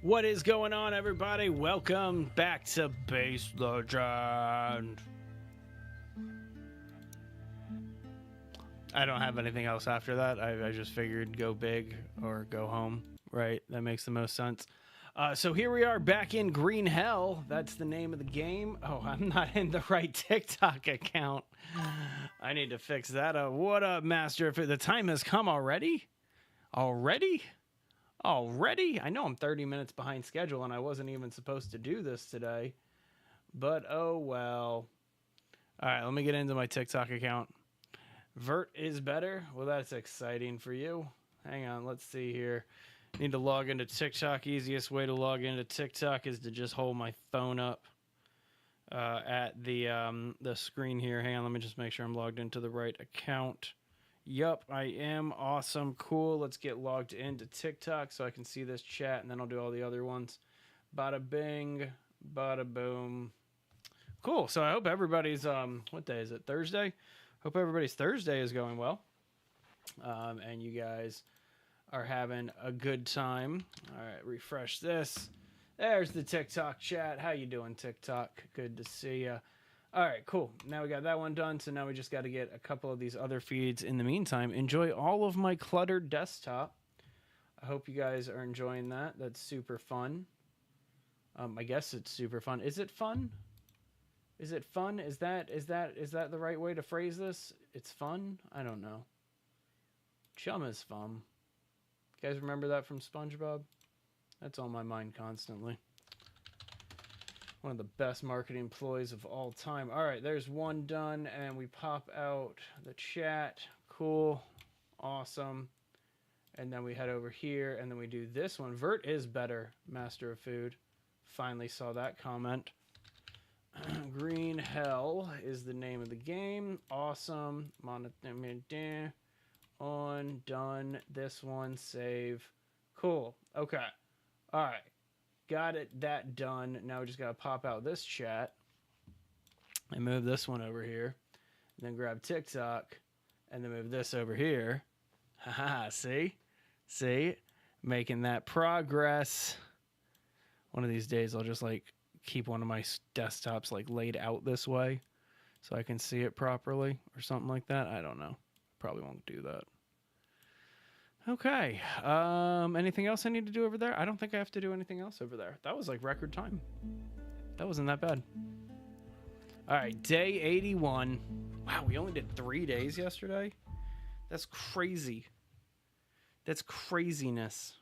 What is going on, everybody? Welcome back to Base Legend. I don't have anything else after that. I just figured go big or go home, right? That makes the most sense. So here we are back in Green Hell. That's the name of the game. Oh, I'm not in the right TikTok account. I need to fix that up. What up, Master? If the time has come already? Already? I know I'm 30 minutes behind schedule and I wasn't even supposed to do this today. But oh well. All right, let me get into my TikTok account. Vert is better. Well, that's exciting for you. Hang on, let's see here. Need to log into TikTok. Easiest way to log into TikTok is to just hold my phone up at the screen here. Hang on, let me just make sure I'm logged into the right account. Yup, I am. Awesome. Cool. Let's get logged into TikTok so I can see this chat, and then I'll do all the other ones. Bada bing, bada boom. Cool. So I hope everybody's, what day is it? Thursday? Hope everybody's Thursday is going well. And you guys are having a good time. All right, refresh this. There's the TikTok chat. How you doing, TikTok? Good to see you. All right, cool. Now we got that one done, so now we just got to get a couple of these other feeds. In the meantime, enjoy all of my cluttered desktop. I hope you guys are enjoying that. That's super fun. I guess it's super fun. Is it fun? Is it fun? Is that the right way to phrase this? It's fun? I don't know. Chum is fun. You guys remember that from SpongeBob? That's on my mind constantly. One of the best marketing ploys of all time. All right, there's one done, and we pop out the chat. Cool. Awesome. And then we head over here, and then we do this one. Vert is better, Master of Food. Finally saw that comment. Green Hell is the name of the game. Awesome. On, done. This one, save. Cool. Okay. All right. Got it, that done. Now we just got to pop out this chat and move this one over here. And then grab TikTok and then move this over here. Haha, see? See? Making that progress. One of these days I'll just like keep one of my desktops like laid out this way so I can see it properly or something like that. I don't know. Probably won't do that. Okay. Anything else I need to do over there? I don't think I have to do anything else over there. That was like record time. That wasn't that bad. All right, day 81. Wow, we only did 3 days yesterday. That's crazy. That's craziness.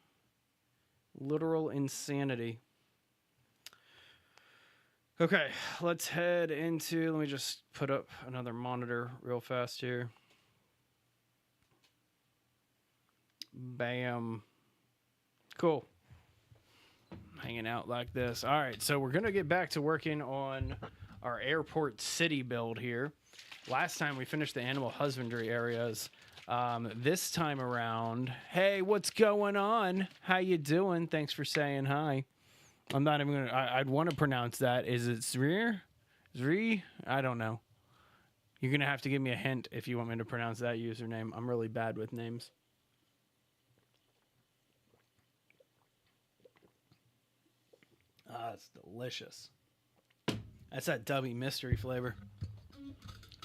Literal insanity. Okay, let's head into, let me just put up another monitor real fast here. Bam. Cool. Hanging out like this. All right, so we're going to get back to working on our airport city build here. Last time we finished the animal husbandry areas. This time around, hey, what's going on? How you doing? Thanks for saying hi. I'm not even going to, I'd want to pronounce that. Is it Zrir? Zri? I don't know. You're going to have to give me a hint if you want me to pronounce that username. I'm really bad with names. Ah, it's delicious. That's that Dubby mystery flavor.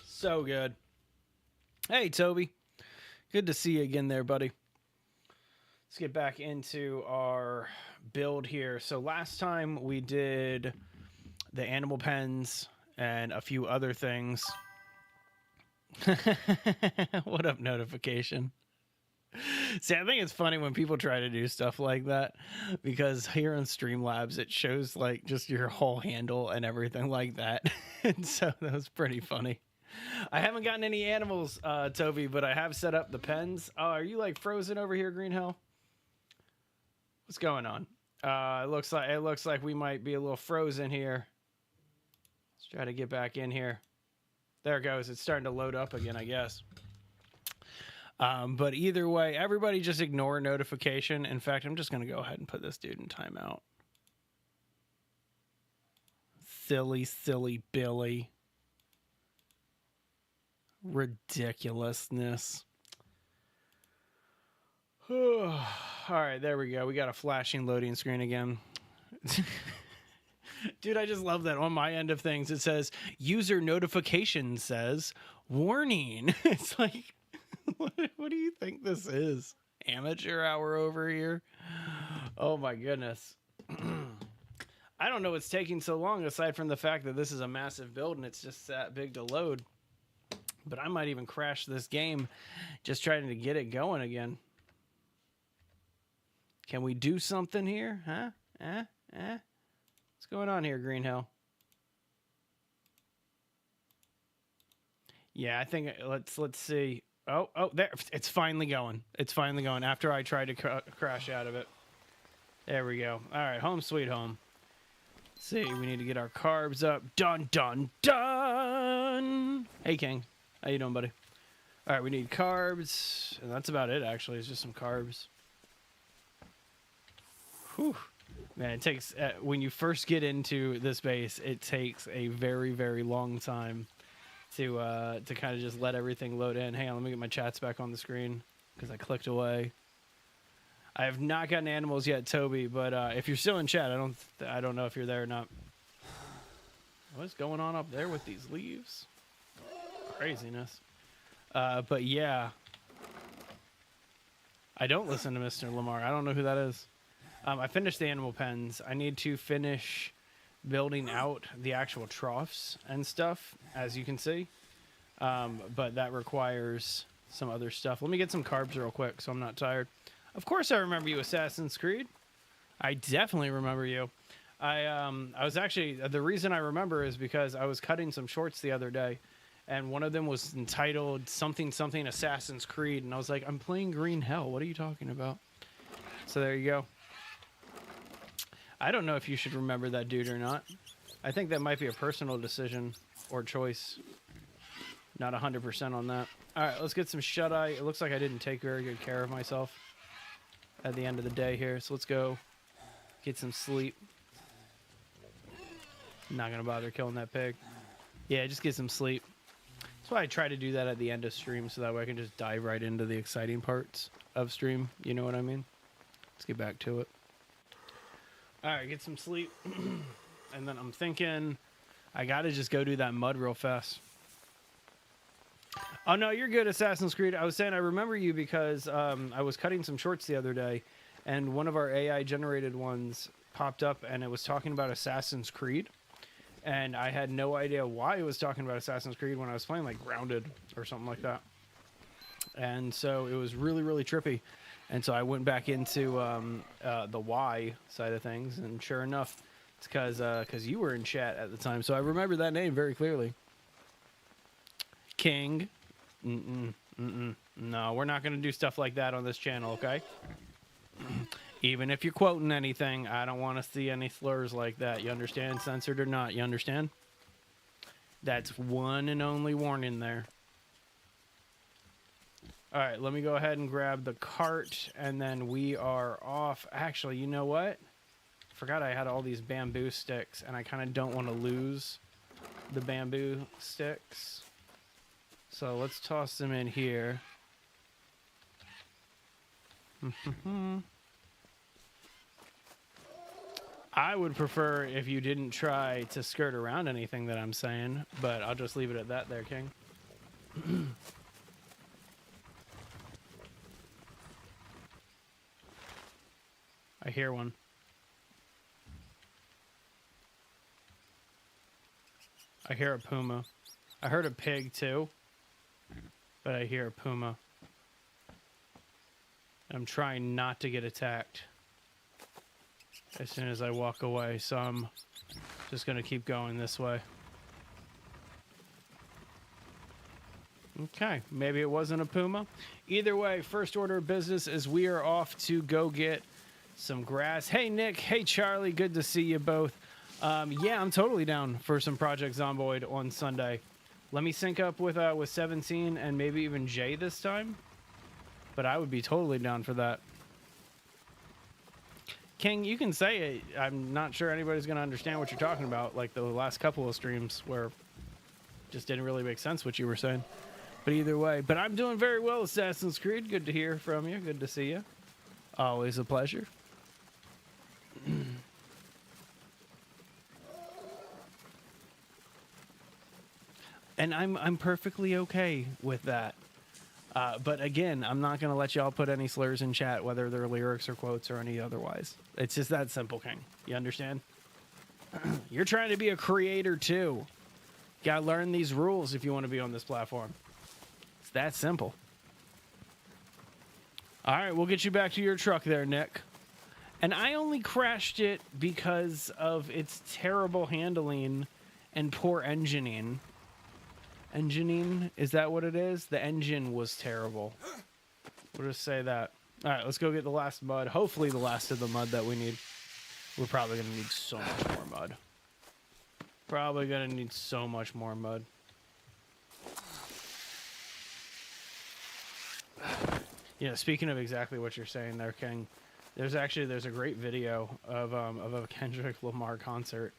So good. Hey, Toby. Good to see you again there, buddy. Let's get back into our build here. So last time we did the animal pens and a few other things. What up, notification? See, I think it's funny when people try to do stuff like that because here on Streamlabs it shows like just your whole handle and everything like that. And so that was pretty funny. I haven't gotten any animals, Toby, but I have set up the pens. Oh, are you like frozen over here, Green Hell? What's going on? It looks like we might be a little frozen here. Let's try to get back in here. There it goes. It's starting to load up again, I guess. But either way, everybody just ignore notification. In fact, I'm just going to go ahead and put this dude in timeout. Silly Billy. Ridiculousness. All right, there we go. We got a flashing loading screen again. Dude, I just love that on my end of things. It says user notification says warning. It's like, what do you think this is? Amateur hour over here? Oh my goodness. I don't know what's taking so long aside from the fact that this is a massive build and it's just that big to load. But I might even crash this game just trying to get it going again. Can we do something here? Huh? What's going on here, Green Hill? Yeah, I think let's see. Oh, there. It's finally going. It's finally going after I tried to crash out of it. There we go. All right, home sweet home. Let's see, we need to get our carbs up. Dun, dun, dun. Hey, King. How you doing, buddy? All right, we need carbs. And that's about it, actually. It's just some carbs. Whew. Man, it takes... when you first get into this base, it takes a very, very long time to kind of just let everything load in. Hang on, let me get my chats back on the screen because I clicked away. I have not gotten animals yet, Toby, but if you're still in chat, I don't know if you're there or not. What's going on up there with these leaves? Craziness. But yeah, I don't listen to Mr. Lamar. I don't know who that is. I finished the animal pens. I need to finish building out the actual troughs and stuff, as you can see. But that requires some other stuff. Let me get some carbs real quick so I'm not tired. Of course I remember you, Assassin's Creed. I definitely remember you. I was actually, the reason I remember is because I was cutting some shorts the other day, and one of them was entitled something Assassin's Creed, and I was like, I'm playing Green Hell. What are you talking about? So there you go. I don't know if you should remember that dude or not. I think that might be a personal decision or choice. Not 100% on that. All right, let's get some shut-eye. It looks like I didn't take very good care of myself at the end of the day here. So let's go get some sleep. Not going to bother killing that pig. Yeah, just get some sleep. That's why I try to do that at the end of stream so that way I can just dive right into the exciting parts of stream. You know what I mean? Let's get back to it. All right, get some sleep. And then I'm thinking I got to just go do that mud real fast. Oh, no, you're good, Assassin's Creed. I was saying I remember you because I was cutting some shorts the other day, and one of our AI-generated ones popped up, and it was talking about Assassin's Creed. And I had no idea why it was talking about Assassin's Creed when I was playing, like, Grounded or something like that. And so it was really, really trippy. And so I went back into the why side of things, and sure enough, it's because you were in chat at the time. So I remember that name very clearly. King. No, we're not going to do stuff like that on this channel, okay? Even if you're quoting anything, I don't want to see any slurs like that. You understand? Censored or not, you understand? That's one and only warning there. All right, let me go ahead and grab the cart, and then we are off. Actually, you know what? Forgot I had all these bamboo sticks, and I kind of don't want to lose the bamboo sticks. So let's toss them in here. I would prefer if you didn't try to skirt around anything that I'm saying, but I'll just leave it at that there, King. I hear one. I hear a puma. I heard a pig too, but I hear a puma. I'm trying not to get attacked as soon as I walk away, so I'm just going to keep going this way. Okay, maybe it wasn't a puma. Either way, first order of business is we are off to go get some grass. Hey, Nick. Hey, Charlie. Good to see you both. Yeah, I'm totally down for some Project Zomboid on Sunday. Let me sync up with 17 and maybe even Jay this time. But I would be totally down for that. King, you can say it. I'm not sure anybody's going to understand what you're talking about, like the last couple of streams where it just didn't really make sense what you were saying. But either way, but I'm doing very well, Assassin's Creed. Good to hear from you. Good to see you. Always a pleasure. And I'm perfectly okay with that. But again, I'm not going to let y'all put any slurs in chat, whether they're lyrics or quotes or any otherwise. It's just that simple, King. You understand? You're trying to be a creator too. Gotta learn these rules if you want to be on this platform. It's that simple. All right, we'll get you back to your truck there, Nick. And I only crashed it because of its terrible handling and poor engineering. Engineering? Is that what it is? The engine was terrible. We'll just say that. All right, let's go get the last mud. Hopefully the last of the mud that we need. We're probably going to need so much more mud. Probably going to need so much more mud. Yeah, speaking of exactly what you're saying there, King, there's a great video of a Kendrick Lamar concert,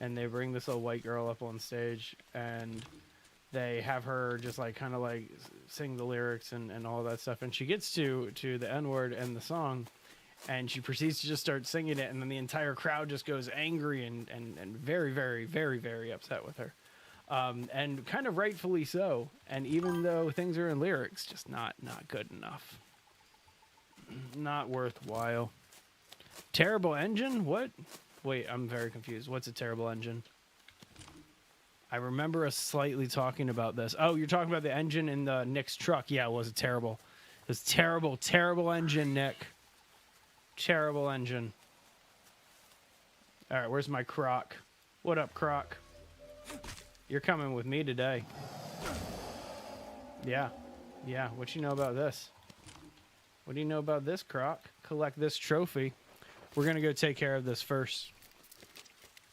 and they bring this little white girl up on stage, and they have her just like kind of like sing the lyrics and all that stuff, and she gets to the N-word and the song, and she proceeds to just start singing it, and then the entire crowd just goes angry and very, very, very, very upset with her. And kind of rightfully so. And even though things are in lyrics, just not good enough. Not worthwhile. Terrible engine? What? Wait, I'm very confused. What's a terrible engine? I remember us slightly talking about this. Oh, you're talking about the engine in the Nick's truck. Yeah, it was terrible. It was terrible, terrible engine, Nick. Terrible engine. All right, where's my Croc? What up, Croc? You're coming with me today. Yeah. Yeah, what you know about this? What do you know about this, Croc? Collect this trophy. We're going to go take care of this first.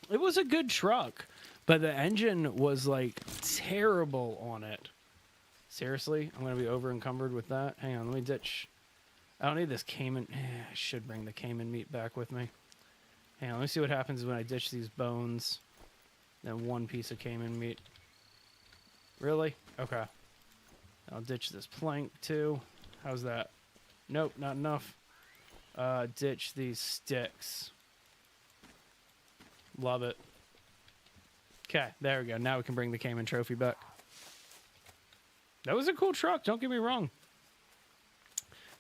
It was a good truck, but the engine was, like, terrible on it. Seriously? I'm going to be over-encumbered with that? Hang on, let me ditch. I don't need this Cayman. I should bring the Cayman meat back with me. Hang on, let me see what happens when I ditch these bones. Then one piece of Cayman meat. Really? Okay. I'll ditch this plank too. How's that? Nope, not enough. Ditch these sticks. Love it. Okay, there we go. Now we can bring the Cayman trophy back. That was a cool truck, don't get me wrong.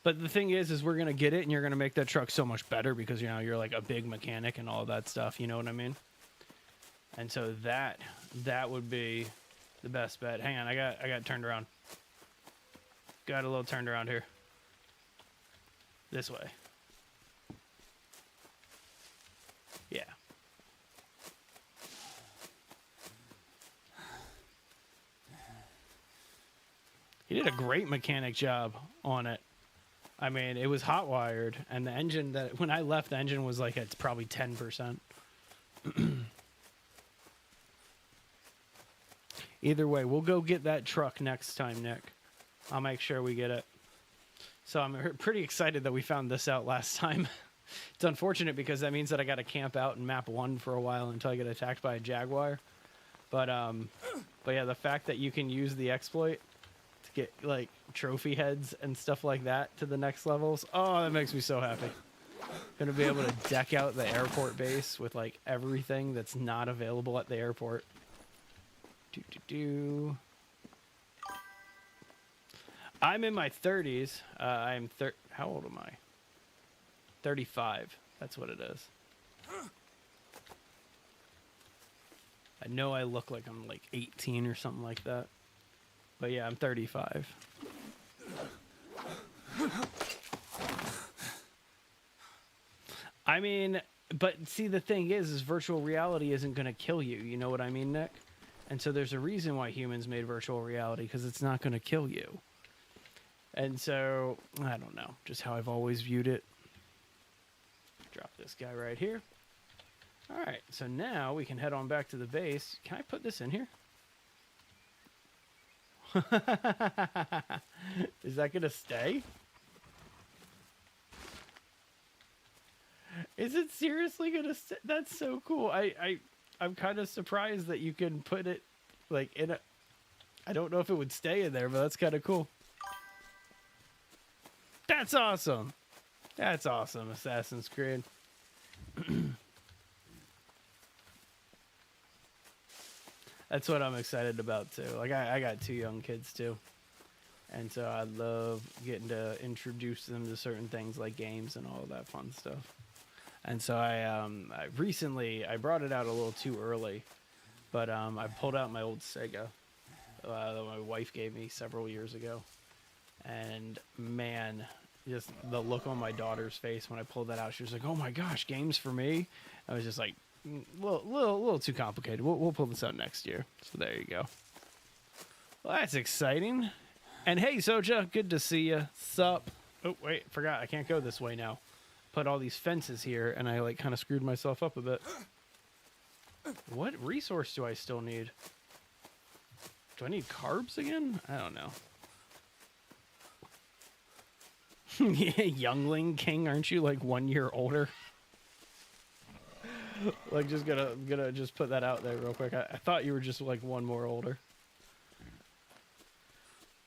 But the thing is we're going to get it and you're going to make that truck so much better because, you know, you're like a big mechanic and all that stuff. You know what I mean? And so that would be the best bet. Hang on, I got turned around. Got a little turned around here. This way. Yeah. He did a great mechanic job on it. I mean, it was hot wired, and the engine that when I left, the engine was like it's probably 10%. Either way, we'll go get that truck next time, Nick. I'll make sure we get it. So I'm pretty excited that we found this out last time. It's unfortunate because that means that I got to camp out in map 1 for a while until I get attacked by a jaguar. But yeah, the fact that you can use the exploit to get like trophy heads and stuff like that to the next levels. Oh, that makes me so happy. Gonna be able to deck out the airport base with like everything that's not available at the airport. I'm in my 30s. How old am I? 35. That's what it is. I know I look like I'm like 18 or something like that. But yeah, I'm 35. I mean, but see, the thing is virtual reality isn't going to kill you. You know what I mean, Nick? And so there's a reason why humans made virtual reality, because it's not going to kill you. And so, I don't know, just how I've always viewed it. Drop this guy right here. All right, so now we can head on back to the base. Can I put this in here? Is that going to stay? Is it seriously going to stay? That's so cool. I'm kind of surprised that you can put it like in a... I don't know if it would stay in there, but that's kind of cool. That's awesome. That's awesome, Assassin's Creed. That's what I'm excited about too. Like I got 2 young kids too. And so I love getting to introduce them to certain things like games and all of that fun stuff. And so I recently I brought it out a little too early, but I pulled out my old Sega that my wife gave me several years ago, and man, just the look on my daughter's face when I pulled that out, she was like, "Oh my gosh, games for me!" I was just like, little too complicated. We'll pull this out next year. So there you go. Well, that's exciting. And hey, Soja, good to see you. Sup? Oh wait, forgot I can't go this way now. Put all these fences here, and I like kind of screwed myself up a bit. What resource do I still need? Do I need carbs again? I don't know. Yeah, youngling king, aren't you like 1 year older? Like just gonna just put that out there real quick. I thought you were just like 1 more older.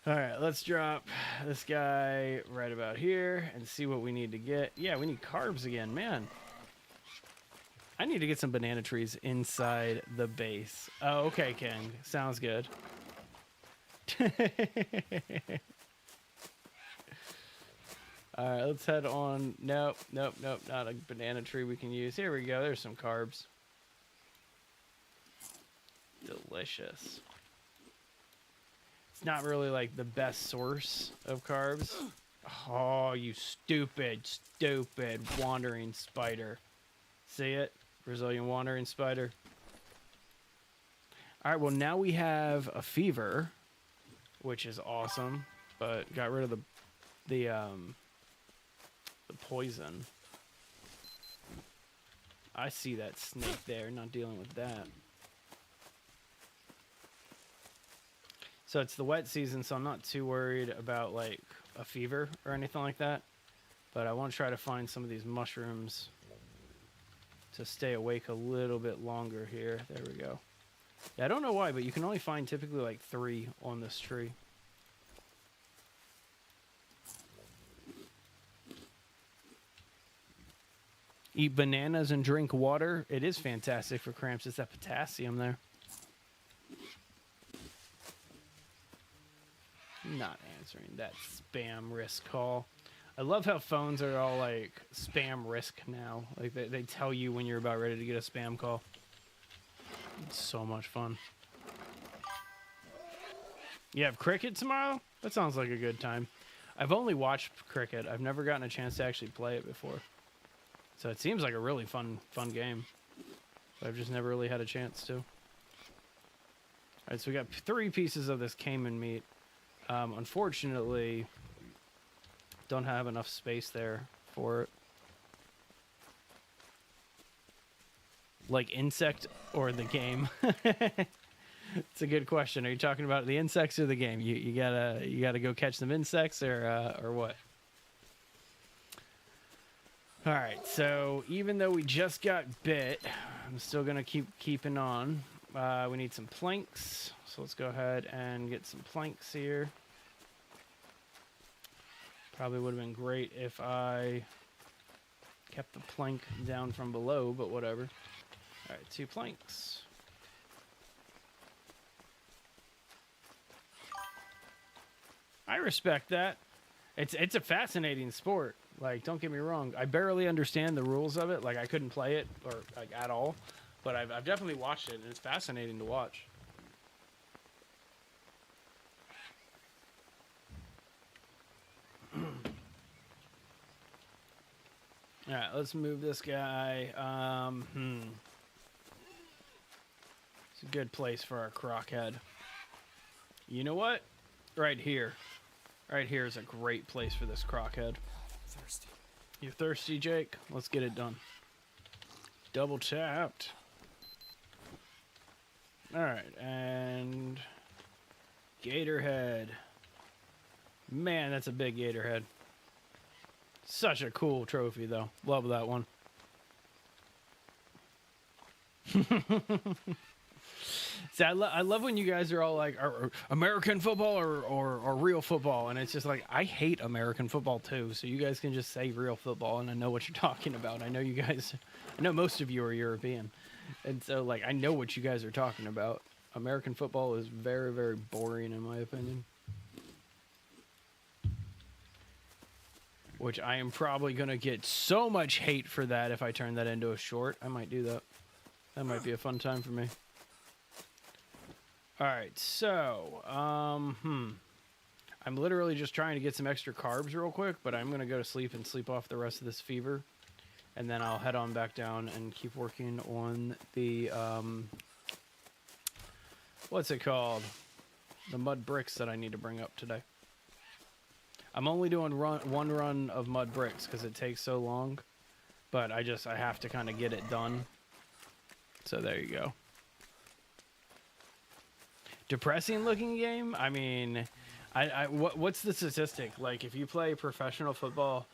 All right, let's drop this guy right about here and see what we need to get. Yeah, we need carbs again, man. I need to get some banana trees inside the base. Oh, okay, King. Sounds good. All right, let's head on. Nope, not a banana tree we can use. Here we go. There's some carbs. Delicious. It's not really like the best source of carbs. Oh, you stupid wandering spider. See it? Brazilian wandering spider. All right, well, now we have a fever, which is awesome, but got rid of the poison. I see that snake there, not dealing with that. So it's the wet season, so I'm not too worried about like a fever or anything like that. But I want to try to find some of these mushrooms to stay awake a little bit longer here. There we go. Yeah, I don't know why, but you can only find typically like 3 on this tree. Eat bananas and drink water. It is fantastic for cramps. It's that potassium there. Not answering that spam risk call. I love how phones are all like spam risk now. Like they tell you when you're about ready to get a spam call. It's so much fun. You have cricket tomorrow? That sounds like a good time. I've only watched cricket. I've never gotten a chance to actually play it before. So it seems like a really fun game. But I've just never really had a chance to. All right, so we got 3 pieces of this caiman meat. Unfortunately, don't have enough space there for it. Like insect or the game? It's a good question. Are you talking about the insects or the game? You gotta go catch some insects or what? All right. So even though we just got bit, I'm still gonna keep keeping on. We need some planks. So let's go ahead and get some planks here. Probably would have been great if I kept the plank down from below, but whatever. All right, 2 planks. I respect that. It's a fascinating sport. Like, don't get me wrong. I barely understand the rules of it. Like, I couldn't play it or like at all. But I've definitely watched it, and it's fascinating to watch. All right, let's move this guy. It's a good place for our croc head. You know what? Right here. Right here is a great place for this croc head. Thirsty. You thirsty, Jake? Let's get it done. Double tapped. All right, and gator head. Man, that's a big gator head. Such a cool trophy, though. Love that one. See, I love when you guys are all like, or American football or real football. And it's just like, I hate American football too. So you guys can just say real football and I know what you're talking about. I know most of you are European. And so, like, I know what you guys are talking about. American football is very, very boring in my opinion. Which I am probably going to get so much hate for that if I turn that into a short. I might do that. That might be a fun time for me. All right, so, I'm literally just trying to get some extra carbs real quick, but I'm going to go to sleep and sleep off the rest of this fever. And then I'll head on back down and keep working on the, what's it called? The mud bricks that I need to bring up today. I'm only doing one run of mud bricks because it takes so long, but I have to kind of get it done. So there you go. Depressing looking game. I mean, what's the statistic? Like, if you play professional football,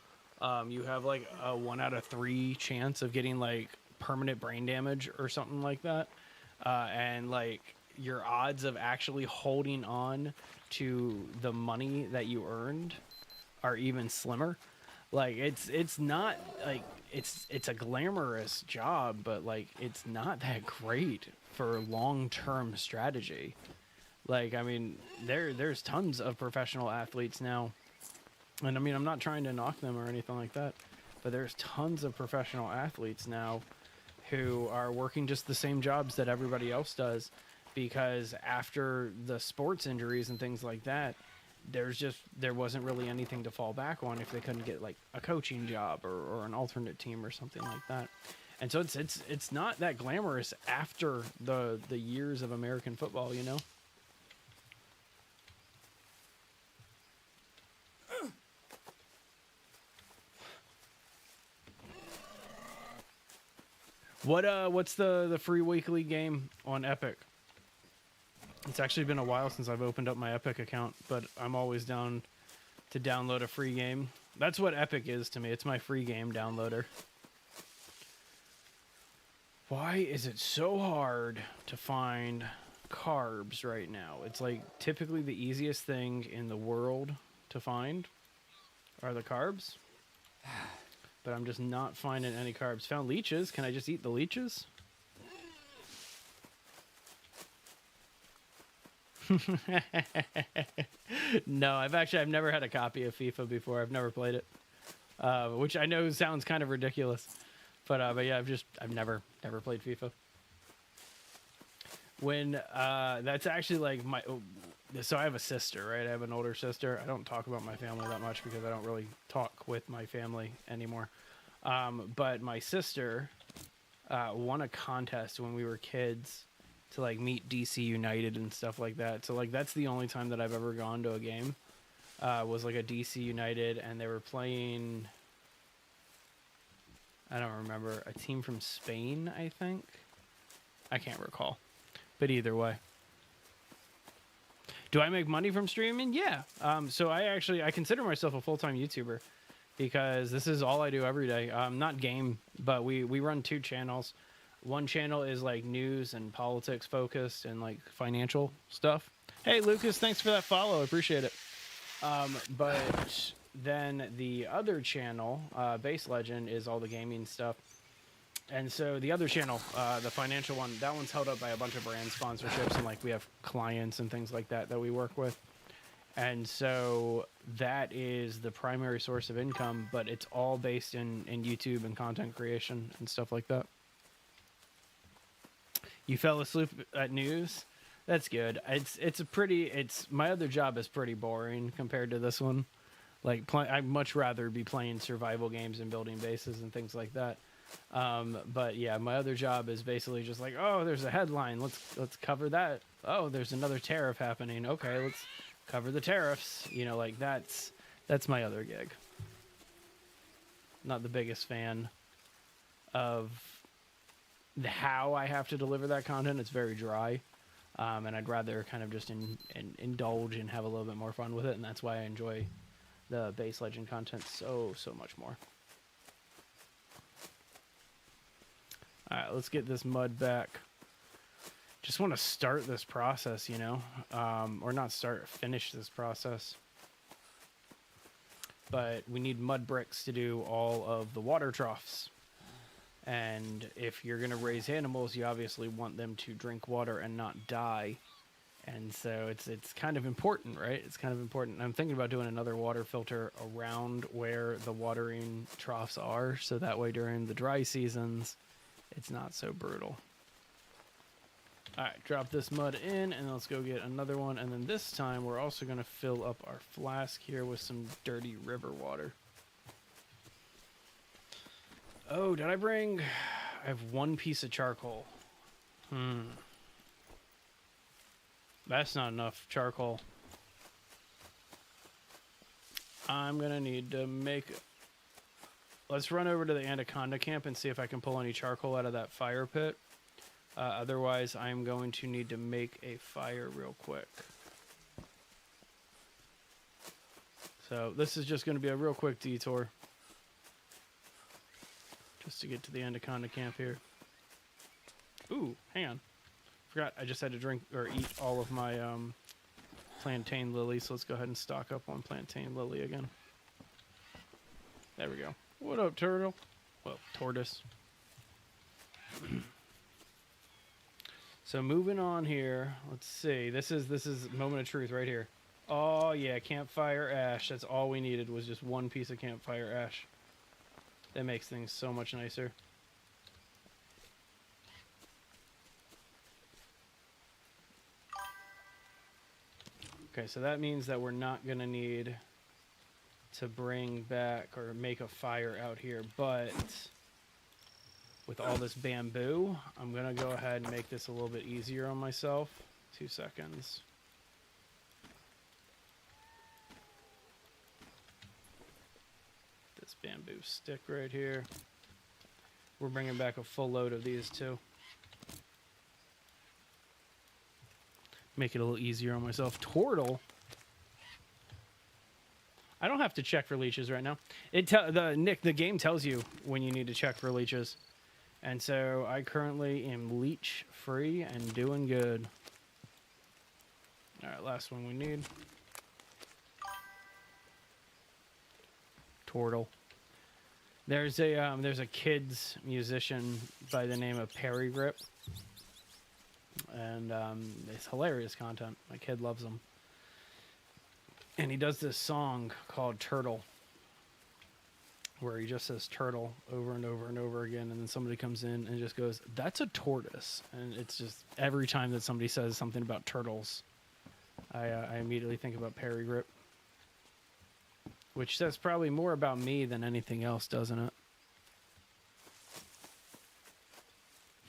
you have like a 1 out of 3 chance of getting like permanent brain damage or something like that, and like your odds of actually holding on to the money that you earned are even slimmer. Like, it's not like it's a glamorous job, but like it's not that great for long-term strategy. Like, I mean, there's tons of professional athletes now, and I mean, I'm not trying to knock them or anything like that, but there's tons of professional athletes now who are working just the same jobs that everybody else does, because after the sports injuries and things like that, there wasn't really anything to fall back on if they couldn't get like a coaching job or an alternate team or something like that. And so it's not that glamorous after the years of American football, you know? What's the free weekly game on Epic? It's actually been a while since I've opened up my Epic account, but I'm always down to download a free game. That's what Epic is to me. It's my free game downloader. Why is it so hard to find carbs right now? It's like typically the easiest thing in the world to find are the carbs. But I'm just not finding any carbs. Found leeches. Can I just eat the leeches? No, I've never had a copy of FIFA before. I've never played it, which I know sounds kind of ridiculous, but yeah, I've never played FIFA. When that's actually like so I have a sister, right? I have an older sister. I don't talk about my family that much because I don't really talk with my family anymore. But my sister won a contest when we were kids to like meet DC United and stuff like that. So like that's the only time that I've ever gone to a game, was like a DC United, and they were playing, I don't remember, a team from Spain, I think. I can't recall. But either way. Do I make money from streaming? Yeah. So I consider myself a full-time YouTuber because this is all I do every day. Not game, but we run 2 channels. One channel is like news and politics focused and like financial stuff. Hey, Lucas, thanks for that follow. I appreciate it. But then the other channel, Base Legend, is all the gaming stuff. And so the other channel, the financial one, that one's held up by a bunch of brand sponsorships, and like we have clients and things like that we work with. And so that is the primary source of income, but it's all based in YouTube and content creation and stuff like that. You fell asleep at news? That's good. My other job is pretty boring compared to this one. Like, I'd much rather be playing survival games and building bases and things like that. But yeah, my other job is basically just like, oh, there's a headline. Let's cover that. Oh, there's another tariff happening. Okay, let's cover the tariffs. You know, like that's my other gig. Not the biggest fan of how I have to deliver that content. It's very dry. And I'd rather kind of just indulge and have a little bit more fun with it. And that's why I enjoy the Base Legend content so much more. All right, let's get this mud back just want to start this process, you know, or not start, finish this process. But we need mud bricks to do all of the water troughs. And if you're going to raise animals, you obviously want them to drink water and not die. And so it's kind of important, right? It's kind of important. I'm thinking about doing another water filter around where the watering troughs are, so that way during the dry seasons, it's not so brutal. All right, drop this mud in, and let's go get another one. And then this time, we're also going to fill up our flask here with some dirty river water. Oh, did I bring... I have one piece of charcoal. That's not enough charcoal. I'm going to need to make... Let's run over to the Anaconda camp and see if I can pull any charcoal out of that fire pit. Otherwise, I'm going to need to make a fire real quick. So this is just going to be a real quick detour. Just to get to the Anaconda camp here. Ooh, hang on. Forgot I just had to drink or eat all of my plantain lily. So let's go ahead and stock up on plantain lily again. There we go. What up, turtle? Well, tortoise. So moving on here, let's see. This is moment of truth right here. Oh yeah, campfire ash. That's all we needed was just one piece of campfire ash. That makes things so much nicer. Okay, so that means that we're not gonna need to bring back or make a fire out here, but with all this bamboo, I'm going to go ahead and make this a little bit easier on myself. 2 seconds. This bamboo stick right here. We're bringing back a full load of these too. Make it a little easier on myself. Turtle. I don't have to check for leeches right now. The game tells you when you need to check for leeches. And so I currently am leech free and doing good. All right, last one we need. Turtle. There's a kids musician by the name of Perry Grip, and it's hilarious content. My kid loves him, and he does this song called Turtle, where he just says turtle over and over and over again, and then somebody comes in and just goes, "That's a tortoise." And it's just every time that somebody says something about turtles, I immediately think about Perry Grip, which says probably more about me than anything else, doesn't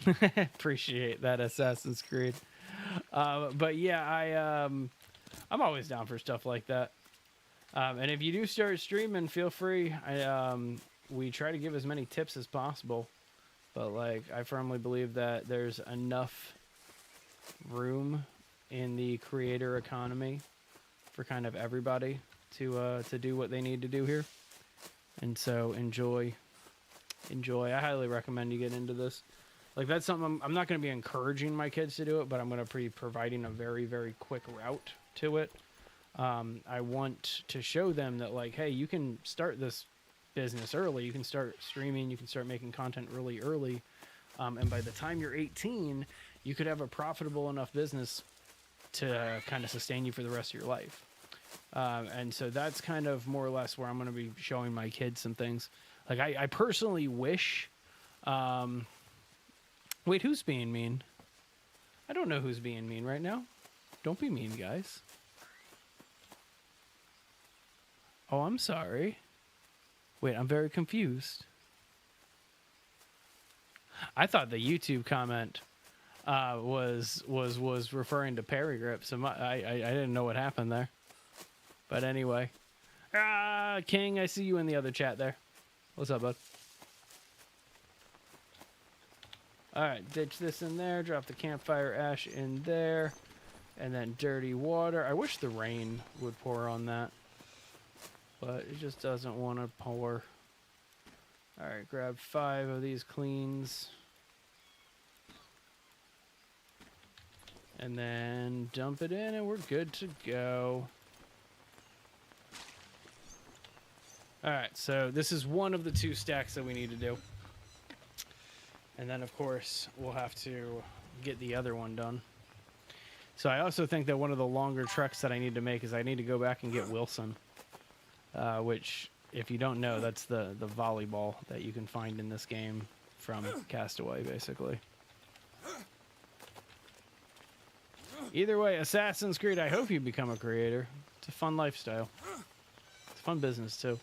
it? Appreciate that, Assassin's Creed. But yeah, I'm always down for stuff like that. And if you do start streaming, feel free. We try to give as many tips as possible, but like I firmly believe that there's enough room in the creator economy for kind of everybody to do what they need to do here. And so enjoy. I highly recommend you get into this. Like that's something I'm not going to be encouraging my kids to do it, but I'm going to be providing a very, very quick route to it. I want to show them that like, hey, you can start this business early. You can start streaming. You can start making content really early. And by the time you're 18, you could have a profitable enough business to kind of sustain you for the rest of your life. And so that's kind of more or less where I'm going to be showing my kids some things. Like I personally wish, wait, who's being mean? I don't know who's being mean right now. Don't be mean, guys. Oh, I'm sorry. Wait, I'm very confused. I thought the YouTube comment was referring to Perry Grip, so I didn't know what happened there. But anyway, King, I see you in the other chat there. What's up, bud? All right, ditch this in there. Drop the campfire ash in there, and then dirty water. I wish the rain would pour on that, but it just doesn't want to pour. All right, grab 5 of these cleans. And then dump it in and we're good to go. All right, so this is one of the 2 stacks that we need to do. And then, of course, we'll have to get the other one done. So I also think that one of the longer treks that I need to make is I need to go back and get Wilson. Which, if you don't know, that's the volleyball that you can find in this game from Castaway, basically. Either way, Assassin's Creed, I hope you become a creator. It's a fun lifestyle. It's a fun business, too.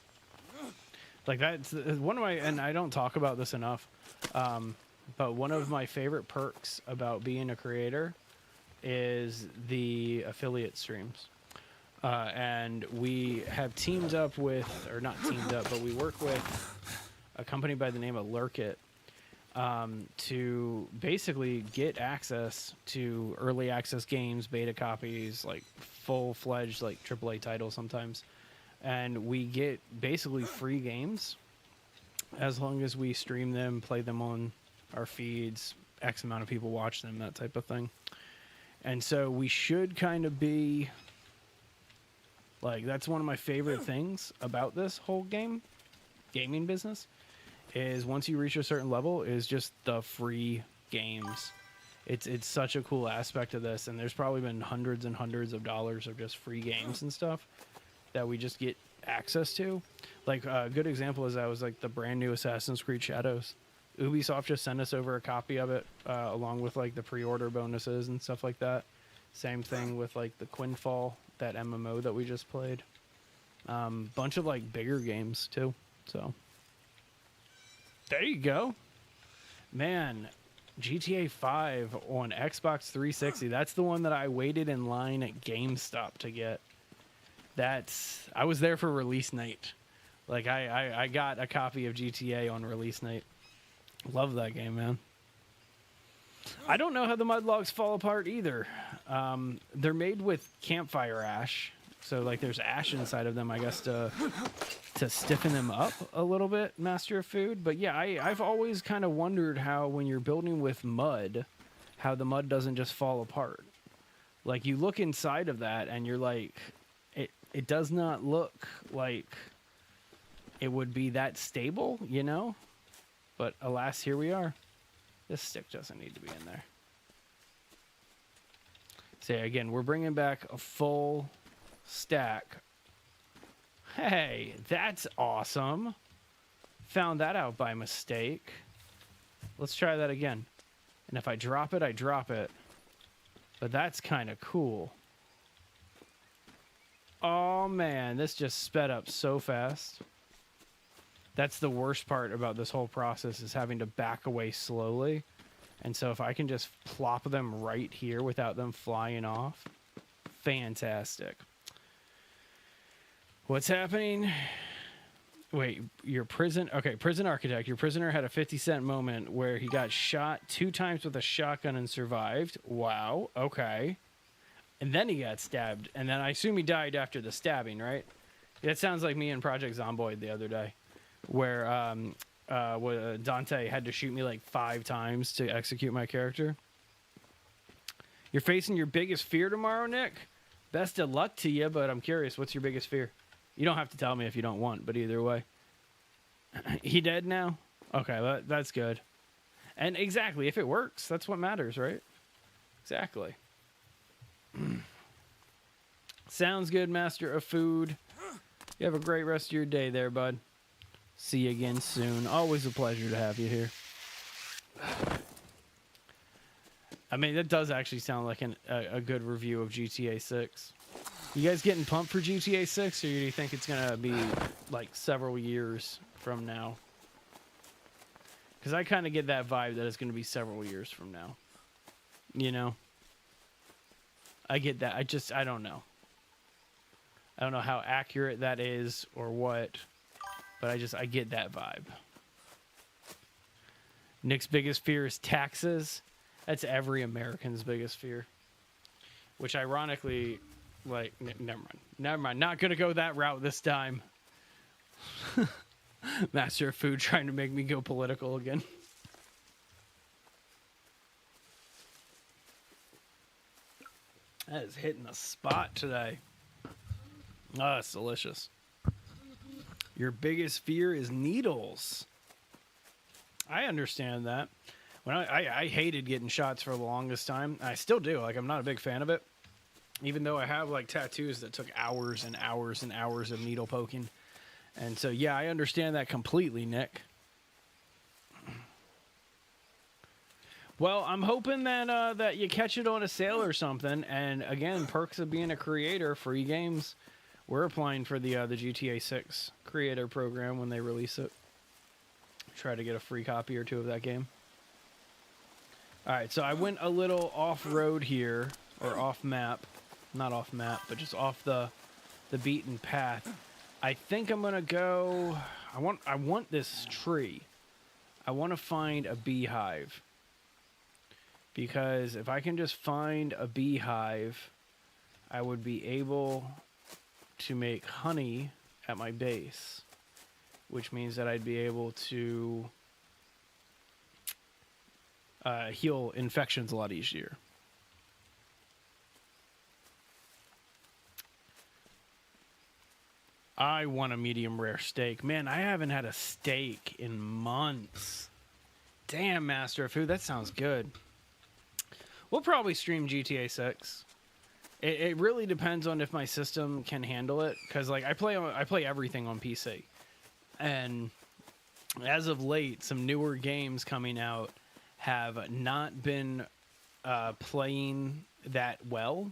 Like, that's one of my, and I don't talk about this enough, but one of my favorite perks about being a creator is the affiliate streams. And we have teamed up with, or not teamed up, but we work with a company by the name of Lurkit to basically get access to early access games, beta copies, like full-fledged like AAA titles sometimes. And we get basically free games as long as we stream them, play them on our feeds, X amount of people watch them, that type of thing. And so we should kind of be like, that's one of my favorite things about this whole gaming business, is once you reach a certain level is just the free games. It's such a cool aspect of this, and there's probably been hundreds and hundreds of dollars of just free games and stuff that we just get access to. Like a good example is that was like the brand new Assassin's Creed Shadows. Ubisoft just sent us over a copy of it along with like the pre-order bonuses and stuff like that. Same thing with like the Quinfall, that MMO that we just played. Bunch of like bigger games too. So there you go, man. GTA 5 on Xbox 360. That's the one that I waited in line at GameStop to get. I was there for release night. Like I got a copy of GTA on release night. Love that game, man. I don't know how the mud logs fall apart either. They're made with campfire ash, so like there's ash inside of them, I guess, to stiffen them up a little bit, Master of Food. But yeah, I've always kind of wondered how when you're building with mud, how the mud doesn't just fall apart. Like you look inside of that and you're like, it does not look like it would be that stable, you know? But alas, here we are. This stick doesn't need to be in there. So again, we're bringing back a full stack. Hey, that's awesome. Found that out by mistake. Let's try that again. And if I drop it, I drop it. But that's kind of cool. Oh man, this just sped up so fast. That's the worst part about this whole process, is having to back away slowly. And so if I can just plop them right here without them flying off, fantastic. What's happening? Wait, your prison... Okay, prison architect. Your prisoner had a 50-cent moment where he got shot 2 times with a shotgun and survived. Wow, okay. And then he got stabbed. And then I assume he died after the stabbing, right? That sounds like me in Project Zomboid the other day, where Dante had to shoot me like 5 times to execute my character. You're facing your biggest fear tomorrow, Nick? Best of luck to you, but I'm curious, what's your biggest fear? You don't have to tell me if you don't want, but either way. He dead now? Okay, that's good. And exactly, if it works, that's what matters, right? Exactly. Sounds good, Master of Food. You have a great rest of your day there, bud. See you again soon. Always a pleasure to have you here. I mean, that does actually sound like a good review of GTA 6. You guys getting pumped for GTA 6, or do you think it's going to be like several years from now? Because I kind of get that vibe that it's going to be several years from now. You know? I get that. I don't know. I don't know how accurate that is or what, but I get that vibe. Nick's biggest fear is taxes. That's every American's biggest fear. Which ironically, like, never mind. Not gonna go that route this time. Master of Food trying to make me go political again. That is hitting the spot today. Oh, it's delicious. Your biggest fear is needles. I understand that. When I hated getting shots for the longest time. I still do. Like, I'm not a big fan of it. Even though I have, like, tattoos that took hours and hours and hours of needle poking. And so, yeah, I understand that completely, Nick. Well, I'm hoping that that you catch it on a sale or something. And, again, perks of being a creator, free games. We're applying for the GTA 6 creator program when they release it. Try to get a free copy or two of that game. All right, so I went a little off-road here, or off-map. Not off-map, but just off the beaten path. I think I'm going to go... I want this tree. I want to find a beehive. Because if I can just find a beehive, I would be able to make honey at my base. Which means that I'd be able to heal infections a lot easier. I want a medium rare steak. Man, I haven't had a steak in months. Damn, Master of Food, that sounds good. We'll probably stream GTA 6. It really depends on if my system can handle it, because like I play everything on PC. And as of late, some newer games coming out have not been playing that well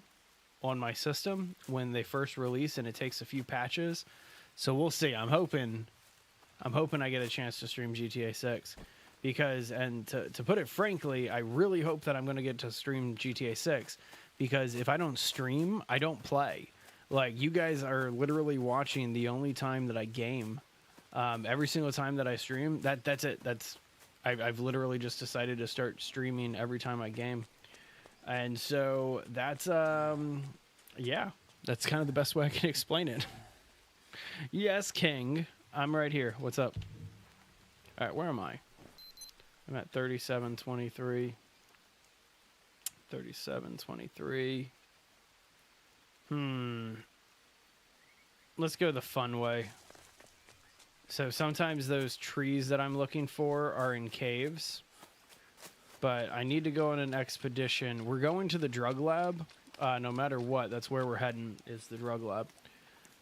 on my system when they first release, and it takes a few patches. So we'll see. I'm hoping I get a chance to stream GTA 6 because, and to put it frankly, I really hope that I'm going to get to stream GTA 6 because if I don't stream, I don't play. Like, you guys are literally watching the only time that I game. Every single time that I stream, that's it. I've literally just decided to start streaming every time I game. And so that's, yeah, that's kind of the best way I can explain it. Yes, King. I'm right here. What's up? All right, where am I? I'm at 3723. 3723. Let's go the fun way. So sometimes those trees that I'm looking for are in caves. But I need to go on an expedition. We're going to the drug lab. No matter what, that's where we're heading, is the drug lab.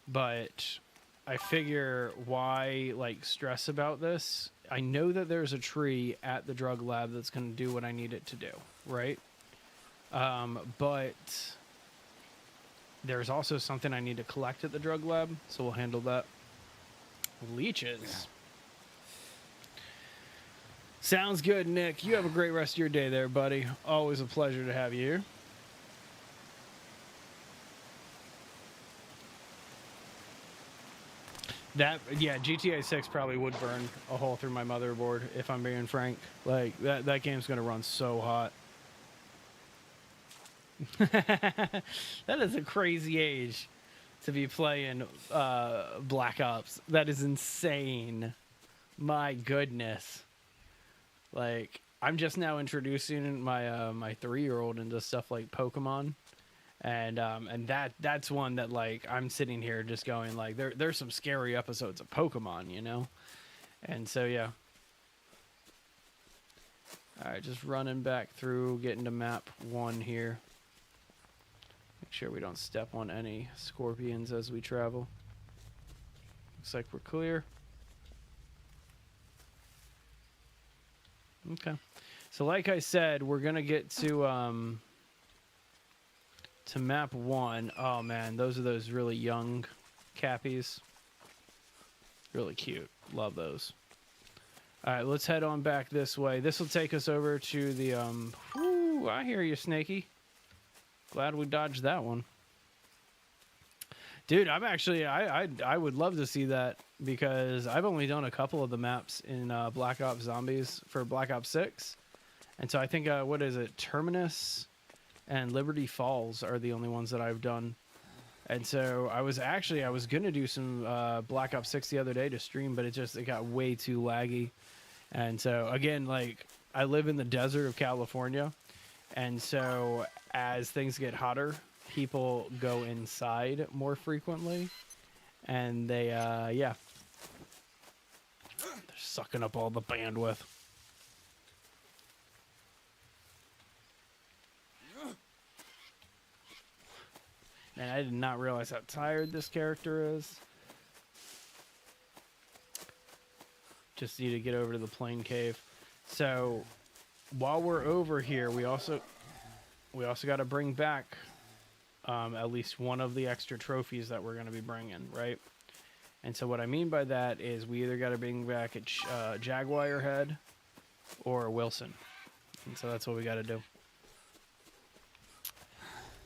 But I figure why, like, stress about this? I know that there's a tree at the drug lab that's going to do what I need it to do, right? But there's also something I need to collect at the drug lab, so we'll handle that. Leeches. Yeah. Sounds good, Nick. You have a great rest of your day there, buddy. Always a pleasure to have you here. Yeah, GTA 6 probably would burn a hole through my motherboard, if I'm being frank. Like, that game's going to run so hot. That is a crazy age to be playing Black Ops. That is insane. My goodness. Like, I'm just now introducing my my 3-year-old into stuff like Pokemon. And that's one that, like, I'm sitting here just going, like, there's some scary episodes of Pokemon, you know? And so, yeah. All right, just running back through, getting to map 1 here. Make sure we don't step on any scorpions as we travel. Looks like we're clear. Okay. So like I said, we're going to get to map 1. Oh, man, those are those really young cappies. Really cute. Love those. All right, let's head on back this way. This will take us over to the... Whoo, I hear you, Snaky. Glad we dodged that one. Dude, I'm actually... I would love to see that because I've only done a couple of the maps in Black Ops Zombies for Black Ops 6. And so I think, what is it? Terminus and Liberty Falls are the only ones that I've done. And so I was going to do some Black Ops 6 the other day to stream, but it got way too laggy. And so, again, like, I live in the desert of California. And so as things get hotter, people go inside more frequently, and they yeah, they're sucking up all the bandwidth. Man, I did not realize how tired this character is. Just need to get over to the plane cave. So while we're over here, we also got to bring back at least one of the extra trophies that we're going to be bringing, right? And so what I mean by that is we either got to bring back a Jaguar head or Wilson. And so that's what we got to do.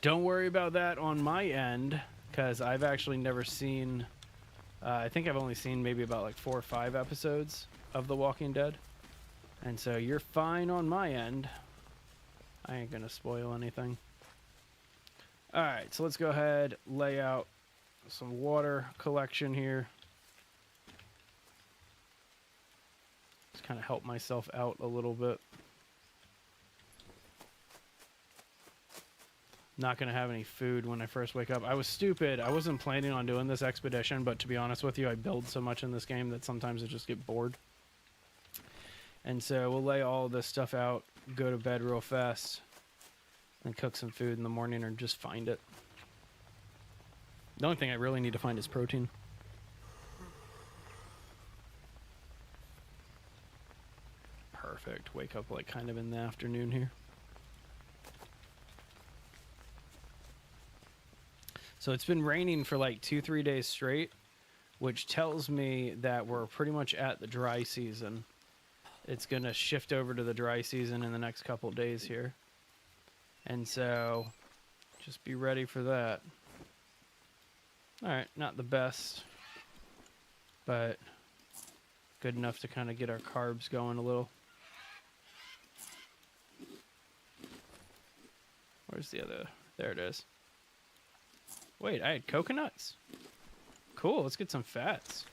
Don't worry about that on my end, because I've actually never seen... I think I've only seen maybe about like 4 or 5 episodes of The Walking Dead. And so you're fine on my end. I ain't going to spoil anything. Alright, so let's go ahead, lay out some water collection here. Just kind of help myself out a little bit. Not going to have any food when I first wake up. I was stupid. I wasn't planning on doing this expedition, but to be honest with you, I build so much in this game that sometimes I just get bored. And so we'll lay all this stuff out, go to bed real fast, and cook some food in the morning or just find it. The only thing I really need to find is protein. Perfect. Wake up like kind of in the afternoon here. So it's been raining for like 2-3 days straight, which tells me that we're pretty much at the dry season. It's going to shift over to the dry season in the next couple days here. And so just be ready for that. All right, not the best, but good enough to kind of get our carbs going a little. Where's the other? There it is. Wait, I had coconuts. Cool, let's get some fats.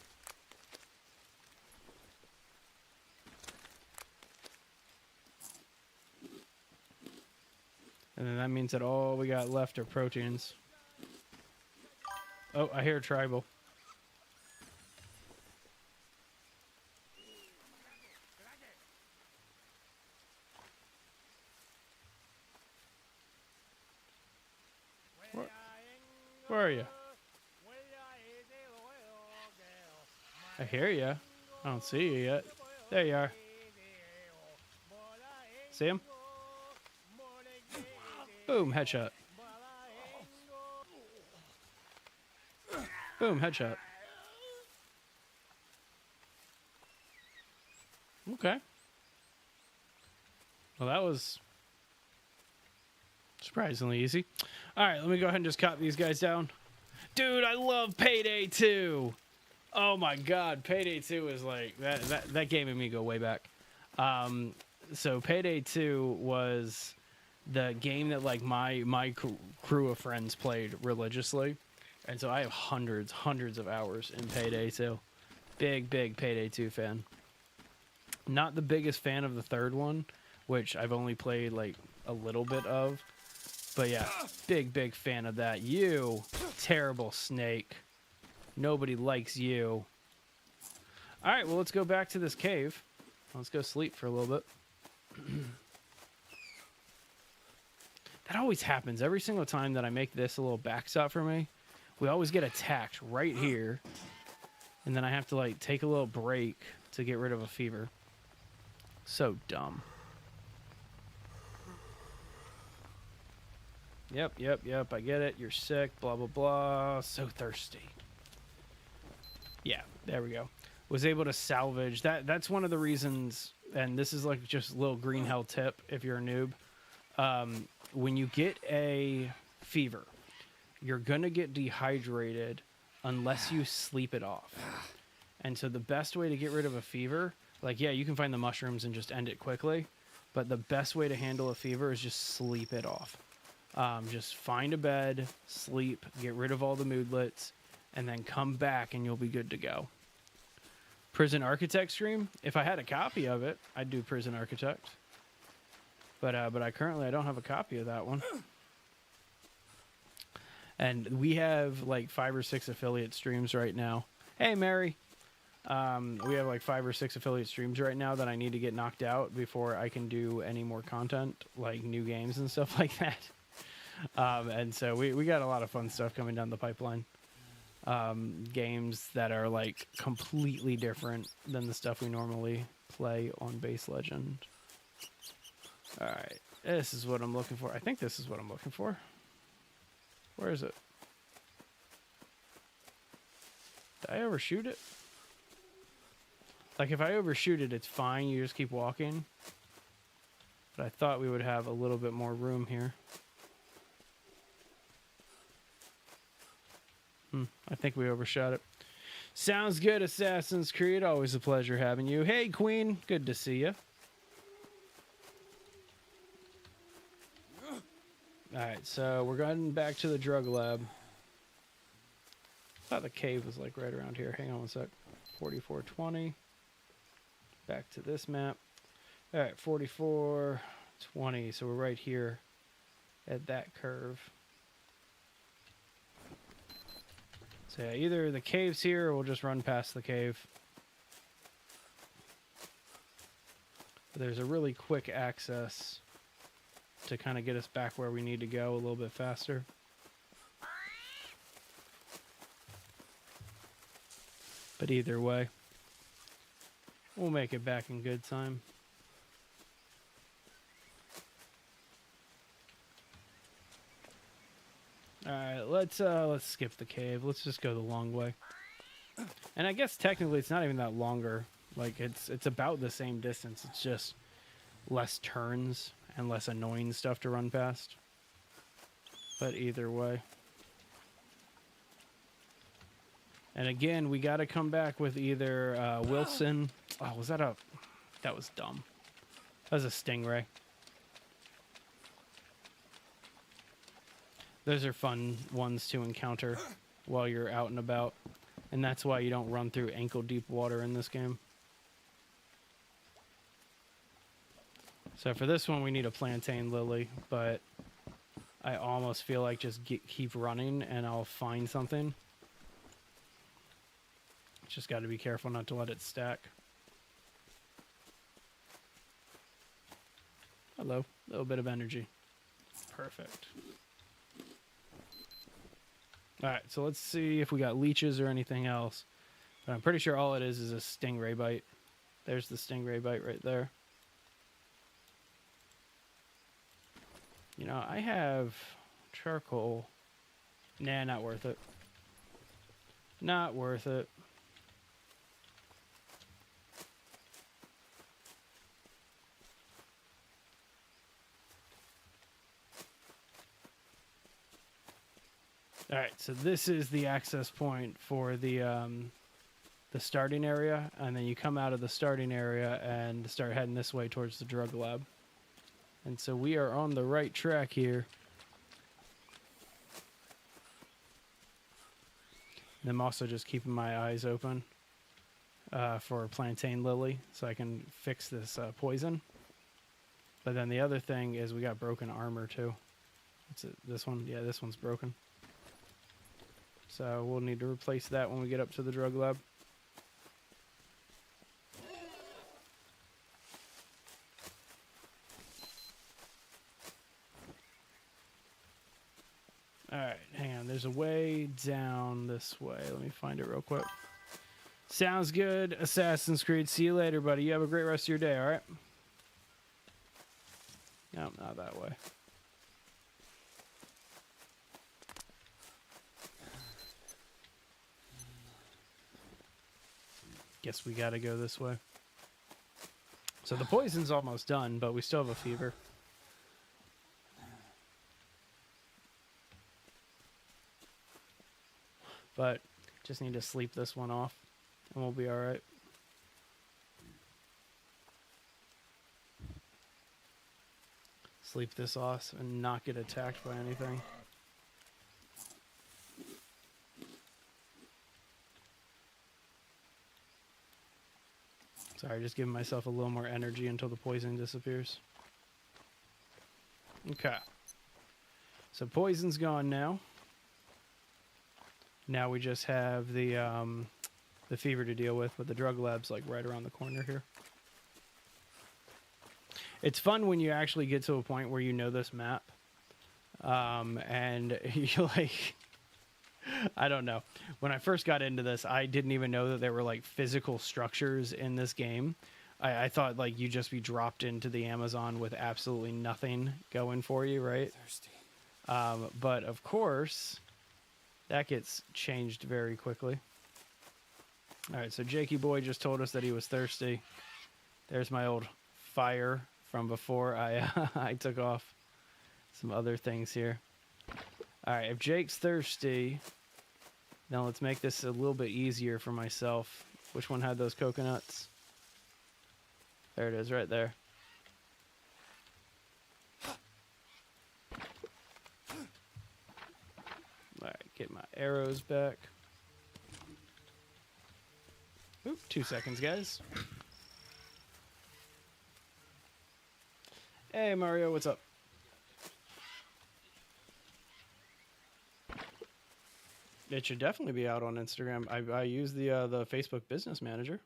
And then that means that all we got left are proteins. Oh, I hear tribal. Where are you? I hear you. I don't see you yet. There you are. See him? Boom, headshot. Boom, headshot. Okay. Well, that was surprisingly easy. All right, let me go ahead and just cut these guys down. Dude, I love Payday 2. Oh my God, Payday 2 is like that game made me go way back. So Payday 2 was the game that like my crew of friends played religiously, and so I have hundreds of hours in Payday 2. Big Payday 2 fan. Not the biggest fan of the third one, which I've only played like a little bit of. But yeah, big fan of that. You terrible snake. Nobody likes you. All right, well, let's go back to this cave. Let's go sleep for a little bit. That always happens. Every single time that I make this a little backstop for me, we always get attacked right here. And then I have to like take a little break to get rid of a fever. So dumb. Yep, I get it. You're sick, blah, blah, blah. So thirsty. Yeah, there we go. Was able to salvage. That's one of the reasons, and this is like just a little green hell tip if you're a noob. When you get a fever, you're going to get dehydrated unless you sleep it off. And so the best way to get rid of a fever, like, yeah, you can find the mushrooms and just end it quickly, but the best way to handle a fever is just sleep it off. Just find a bed, sleep, get rid of all the moodlets, and then come back and you'll be good to go. Prison Architect stream? If I had a copy of it, I'd do Prison Architect. But I currently I don't have a copy of that one. And we have like 5 or 6 affiliate streams right now. Hey, Mary. We have like 5 or 6 affiliate streams right now that I need to get knocked out before I can do any more content, like new games and stuff like that. And so we got a lot of fun stuff coming down the pipeline. Games that are like completely different than the stuff we normally play on Base Legend. All right, this is what I'm looking for. I think this is what I'm looking for. Where is it? Did I overshoot it? Like if I overshoot it, it's fine. You just keep walking. But I thought we would have a little bit more room here. I think we overshot it. Sounds good, Assassin's Creed. Always a pleasure having you. Hey, Queen. Good to see you. Alright, so we're going back to the drug lab. I thought the cave was like right around here. Hang on one sec. 4420. Back to this map. Alright, 4420. So we're right here at that curve. So yeah, either the cave's here or we'll just run past the cave. But there's a really quick access to kind of get us back where we need to go a little bit faster. But either way, we'll make it back in good time. Alright, let's skip the cave. Let's just go the long way. And I guess technically it's not even that longer. Like it's about the same distance. It's just less turns and less annoying stuff to run past. But either way. And again, we got to come back with either Wilson. Oh, was that a... That was dumb. That was a stingray. Those are fun ones to encounter while you're out and about. And that's why you don't run through ankle-deep water in this game. So for this one, we need a plantain lily, but I almost feel like just keep running and I'll find something. Just got to be careful not to let it stack. Hello, a little bit of energy. Perfect. Alright, so let's see if we got leeches or anything else. But I'm pretty sure all it is a stingray bite. There's the stingray bite right there. You know, I have charcoal. Nah, not worth it. Not worth it. Alright, so this is the access point for the starting area, and then you come out of the starting area and start heading this way towards the drug lab. And so we are on the right track here. And I'm also just keeping my eyes open for plantain lily so I can fix this poison. But then the other thing is we got broken armor too. What's it? This one? Yeah, this one's broken. So we'll need to replace that when we get up to the drug lab. Alright, hang on. There's a way down this way. Let me find it real quick. Sounds good, Assassin's Creed. See you later, buddy. You have a great rest of your day, alright? No, not that way. Guess we gotta go this way. So the poison's almost done, but we still have a fever. But just need to sleep this one off and we'll be alright. Sleep this off and not get attacked by anything. Sorry, just giving myself a little more energy until the poison disappears. Okay. So poison's gone now. Now we just have the fever to deal with the drug labs like right around the corner here. It's fun when you actually get to a point where you know this map, and you like, I don't know. When I first got into this, I didn't even know that there were like physical structures in this game. I thought like you just be dropped into the Amazon with absolutely nothing going for you, right? Thirsty. But of course, that gets changed very quickly. All right, so Jakey Boy just told us that he was thirsty. There's my old fire from before I I took off some other things here. All right, if Jake's thirsty, now let's make this a little bit easier for myself. Which one had those coconuts? There it is, right there. All right, get my arrows back. Oop, 2 seconds, guys. Hey, Mario, what's up? It should definitely be out on Instagram. I use the Facebook Business Manager.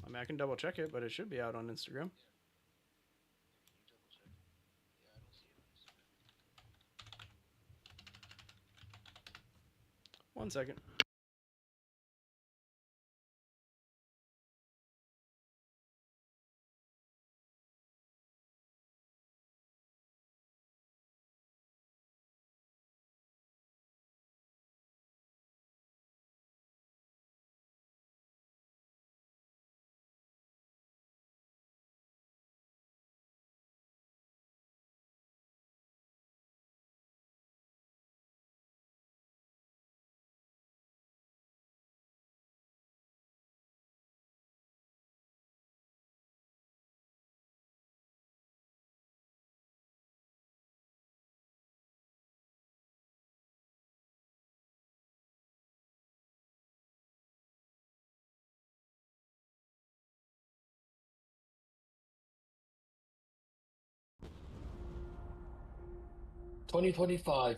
I mean, I can double check it, but it should be out on Instagram. 1 second. $20.25.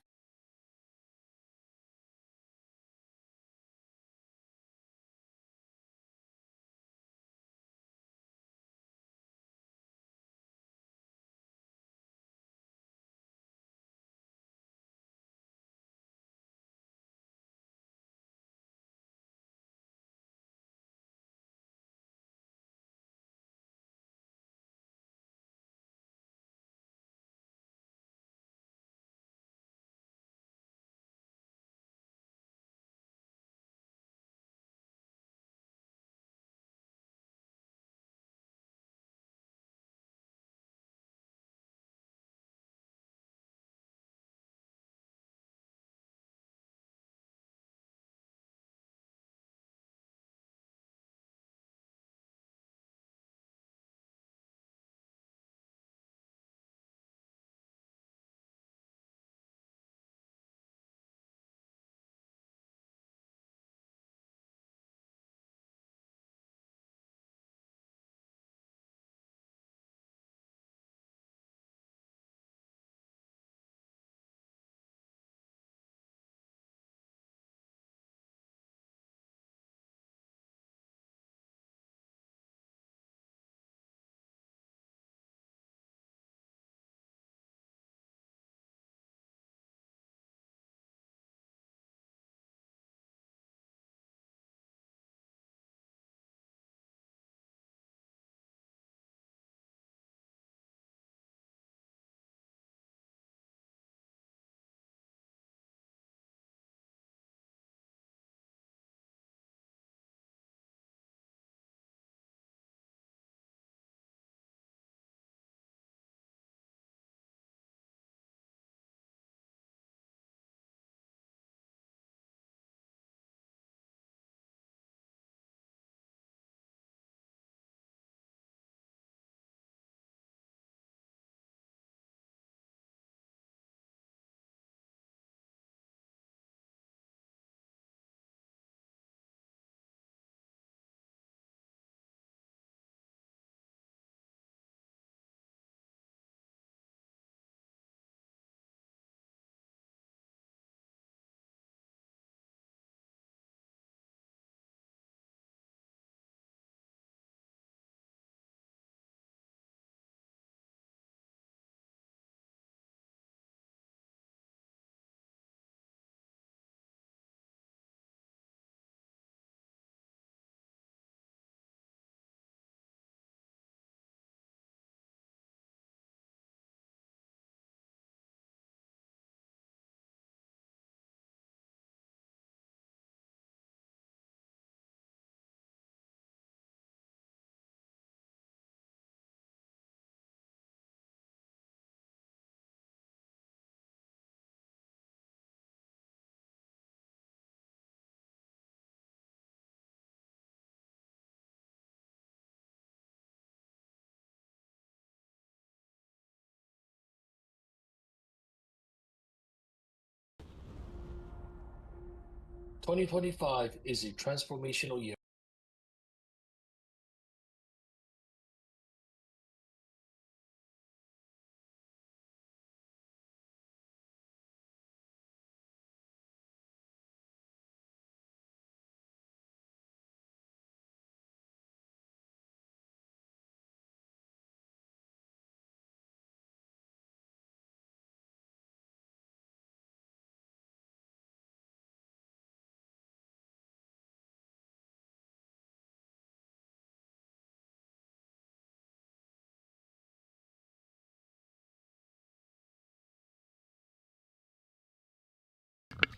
2025 is a transformational year.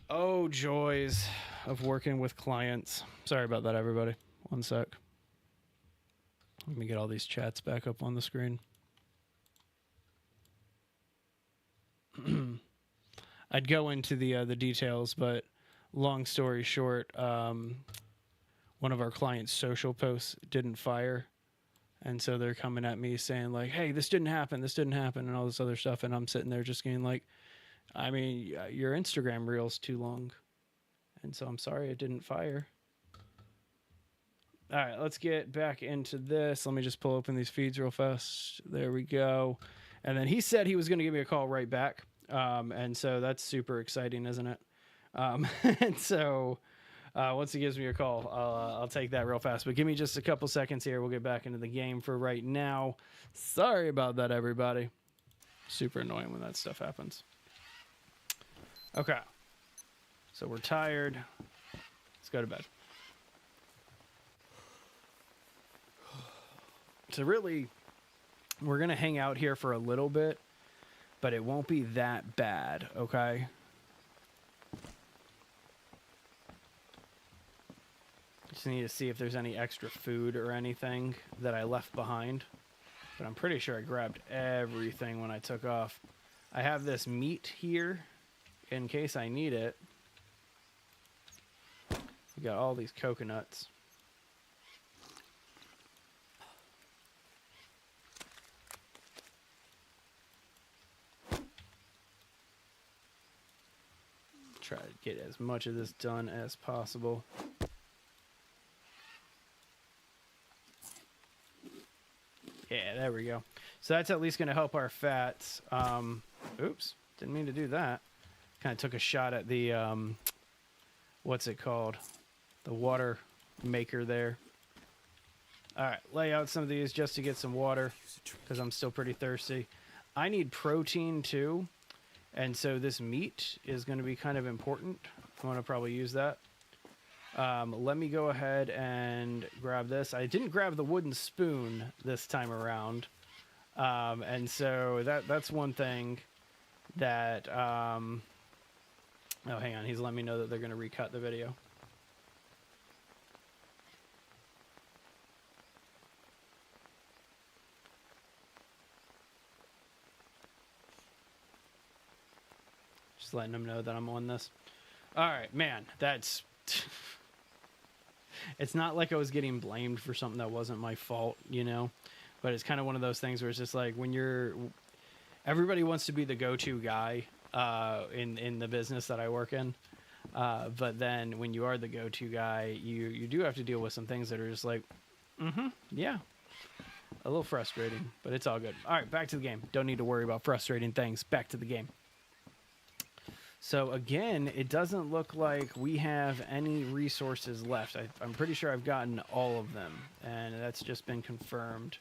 Oh, joys of working with clients. Sorry about that, everybody. One sec. Let me get all these chats back up on the screen. I'd go into the details, but long story short, one of our clients' social posts didn't fire, and so they're coming at me saying like, "Hey, this didn't happen, and all this other stuff," and I'm sitting there just getting like, I mean, your Instagram reel's too long, and so I'm sorry it didn't fire. All right, let's get back into this. Let me just pull open these feeds real fast. There we go. And then he said he was going to give me a call right back. And so that's super exciting, isn't it? And so once he gives me a call, I'll take that real fast. But give me just a couple seconds here. We'll get back into the game for right now. Sorry about that, everybody. Super annoying when that stuff happens. Okay. So we're tired. Let's go to bed. So really, we're going to hang out here for a little bit, but it won't be that bad, okay? Just need to see if there's any extra food or anything that I left behind. But I'm pretty sure I grabbed everything when I took off. I have this meat here in case I need it. We got all these coconuts. Try to get as much of this done as possible. Yeah, there we go. So that's at least going to help our fats. Oops, didn't mean to do that. Kind of took a shot at the, what's it called? The water maker there. All right, lay out some of these just to get some water because I'm still pretty thirsty. I need protein too. And so this meat is going to be kind of important. I want to probably use that. Let me go ahead and grab this. I didn't grab the wooden spoon this time around. And so that's one thing that... oh, hang on. He's letting me know that they're going to recut the video. Just letting them know that I'm on this. All right, man, that's... It's not like I was getting blamed for something that wasn't my fault, you know? But it's kind of one of those things where it's just like when you're... Everybody wants to be the go-to guy in the business that I work in. But then when you are the go-to guy, you do have to deal with some things that are just like, yeah. A little frustrating, but it's all good. All right, back to the game. Don't need to worry about frustrating things. Back to the game. So again, it doesn't look like we have any resources left. I'm pretty sure I've gotten all of them, and that's just been confirmed.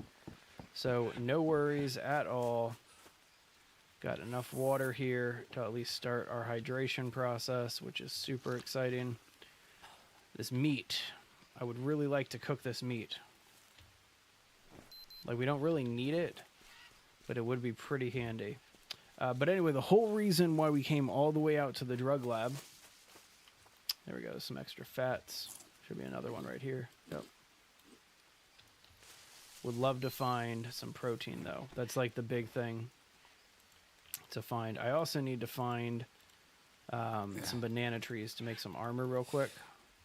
So no worries at all. Got enough water here to at least start our hydration process, which is super exciting. This meat. I would really like to cook this meat. Like, we don't really need it, but it would be pretty handy. But anyway, the whole reason why we came all the way out to the drug lab. There we go, some extra fats. Should be another one right here. Yep. Would love to find some protein, though. That's like the big thing to find. I also need to find some banana trees to make some armor real quick,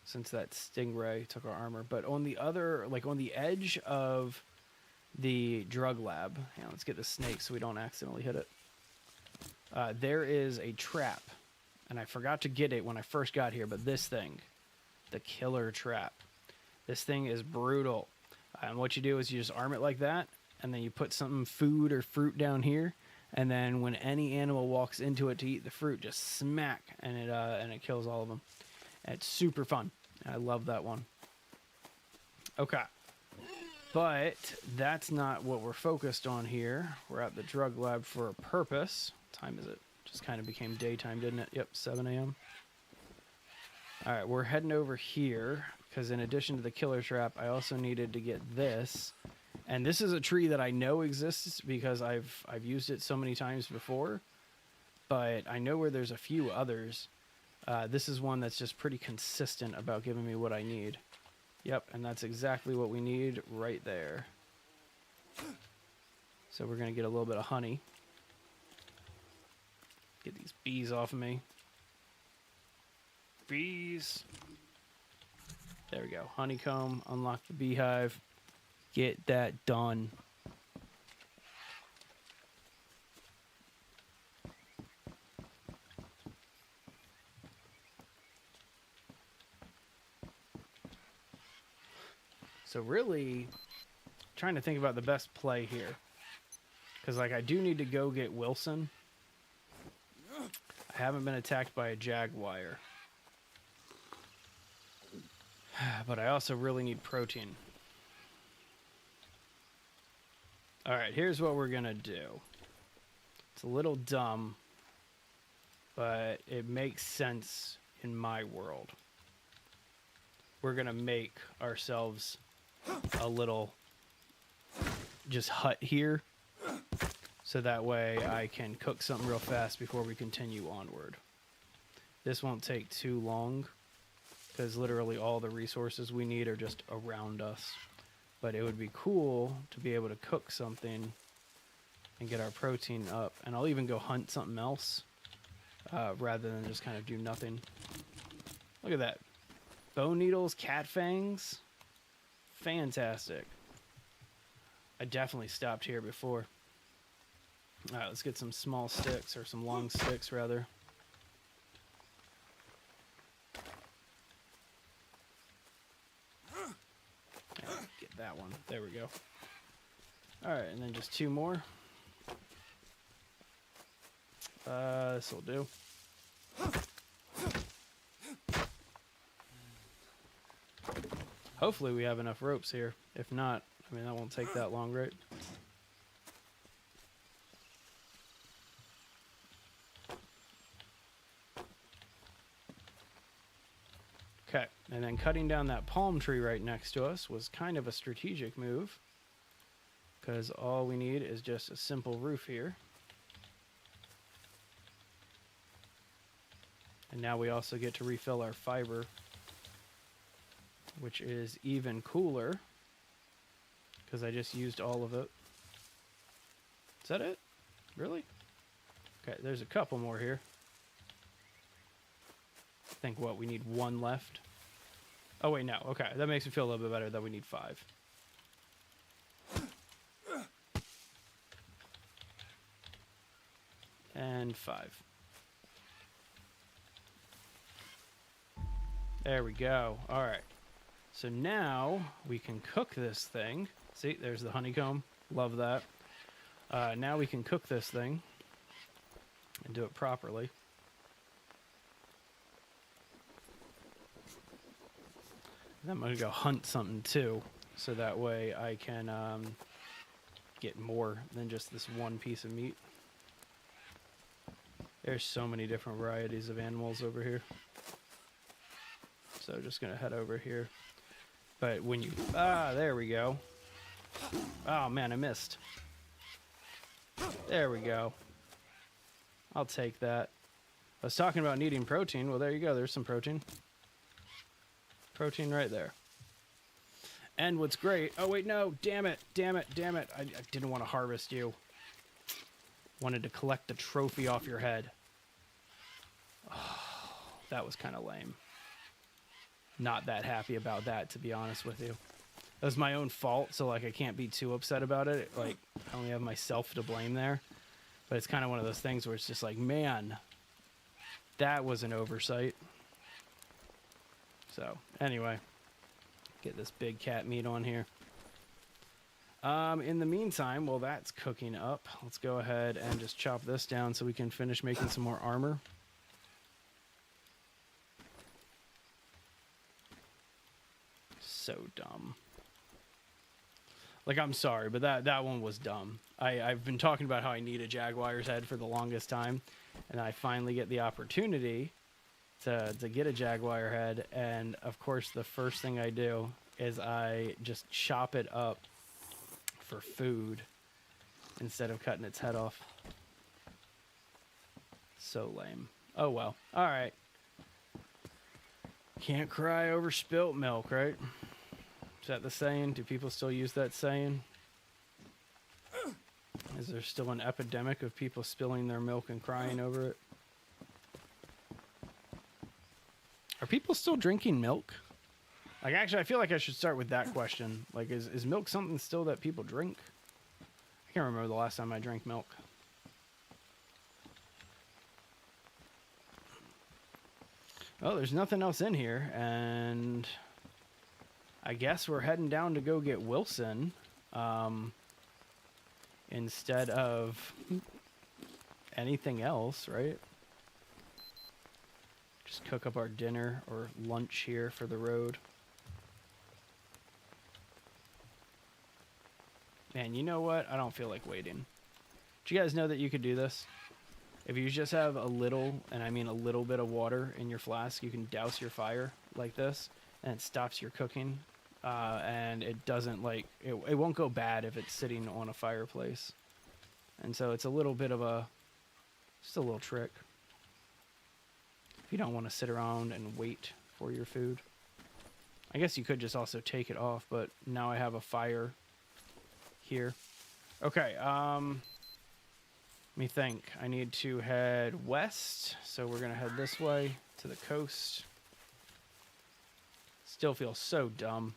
since that stingray took our armor. But on the other, like on the edge of the drug lab, hang on, let's get the snake so we don't accidentally hit it. There is a trap, and I forgot to get it when I first got here, but this thing, the killer trap. This thing is brutal. And what you do is you just arm it like that, and then you put some food or fruit down here, and then when any animal walks into it to eat the fruit, just smack, and it kills all of them. And it's super fun. I love that one. Okay. But that's not what we're focused on here. We're at the drug lab for a purpose. What time is it? Just kind of became daytime, didn't it? Yep, 7 a.m. All right, we're heading over here because in addition to the killer trap, I also needed to get this. And this is a tree that I know exists because I've used it so many times before. But I know where there's a few others. This is one that's just pretty consistent about giving me what I need. Yep, and that's exactly what we need right there. So we're going to get a little bit of honey. Get these bees off of me. Bees. There we go. Honeycomb. Unlock the beehive. Get that done. So really trying to think about the best play here. Because, like, I do need to go get Wilson. I haven't been attacked by a jaguar. But I also really need protein. Alright, here's what we're going to do. It's a little dumb, but it makes sense in my world. We're going to make ourselves a little just hut here. So that way I can cook something real fast before we continue onward. This won't take too long because literally all the resources we need are just around us. But it would be cool to be able to cook something and get our protein up. And I'll even go hunt something else rather than just kind of do nothing. Look at that. Bone needles, cat fangs. Fantastic. I definitely stopped here before. Alright, let's get some small sticks, or some long sticks rather. Yeah, get that one. There we go. Alright, and then just 2 more. This'll do. Hopefully we have enough ropes here. If not, I mean, that won't take that long, right? Okay, and then cutting down that palm tree right next to us was kind of a strategic move, because all we need is just a simple roof here. And now we also get to refill our fiber, which is even cooler, because I just used all of it. Is that it? Really? Okay, there's a couple more here. I think, what, we need 1 left? Oh, wait, no. Okay, that makes me feel a little bit better that we need 5. And 5. There we go. All right. So now we can cook this thing. See, there's the honeycomb. Love that. Now we can cook this thing and do it properly. Then I'm going to go hunt something too, so that way I can get more than just this one piece of meat. There's so many different varieties of animals over here. So just going to head over here. But when you... there we go. Oh, man, I missed. There we go. I'll take that. I was talking about needing protein. Well, there you go. There's some protein. Protein right there. And what's great... Oh, wait, no. Damn it. Damn it. Damn it. I didn't want to harvest you. Wanted to collect the trophy off your head. Oh, that was kind of lame. Not that happy about that, to be honest with you. That was my own fault, so like I can't be too upset about it. Like, I only have myself to blame there. But it's kind of one of those things where it's just like, man, that was an oversight. So, anyway, get this big cat meat on here. In the meantime, while that's cooking up, let's go ahead and just chop this down so we can finish making some more armor. So dumb. Like, I'm sorry, but that one was dumb. I've been talking about how I need a jaguar's head for the longest time, and I finally get the opportunity to get a jaguar head, and of course the first thing I do is I just chop it up for food instead of cutting its head off. So lame. Oh well. Alright. Can't cry over spilt milk, right? Is that the saying? Do people still use that saying? Is there still an epidemic of people spilling their milk and crying over it? Are people still drinking milk? Like, actually, I feel like I should start with that question. Like, is milk something still that people drink? I can't remember the last time I drank milk. Oh, there's nothing else in here, and I guess we're heading down to go get Wilson, instead of anything else, right? Just cook up our dinner or lunch here for the road. Man, you know what? I don't feel like waiting. Do you guys know that you could do this? If you just have a little, and I mean a little bit of water in your flask, you can douse your fire like this, and it stops your cooking. And it doesn't, like, it won't go bad if it's sitting on a fireplace. And so it's a little bit of a, just a little trick. If you don't want to sit around and wait for your food. I guess you could just also take it off, but now I have a fire here. Okay, let me think. I need to head west, so we're gonna head this way to the coast. Still feel so dumb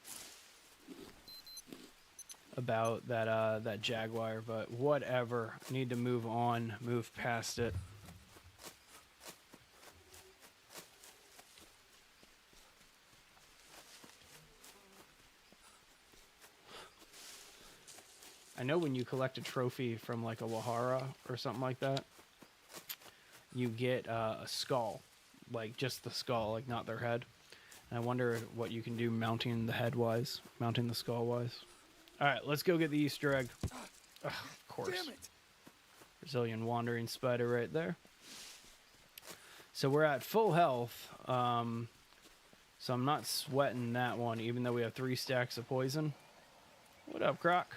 about that jaguar, but whatever. I need to move on, move past it. I know when you collect a trophy from like a Wahara or something like that, you get a skull, like just the skull, like not their head. And I wonder what you can do mounting the head wise, mounting the skull wise. All right, let's go get the Easter egg. Ugh, of course. Damn it. Brazilian wandering spider right there. So we're at full health. So I'm not sweating that one, even though we have 3 stacks of poison. What up, Croc?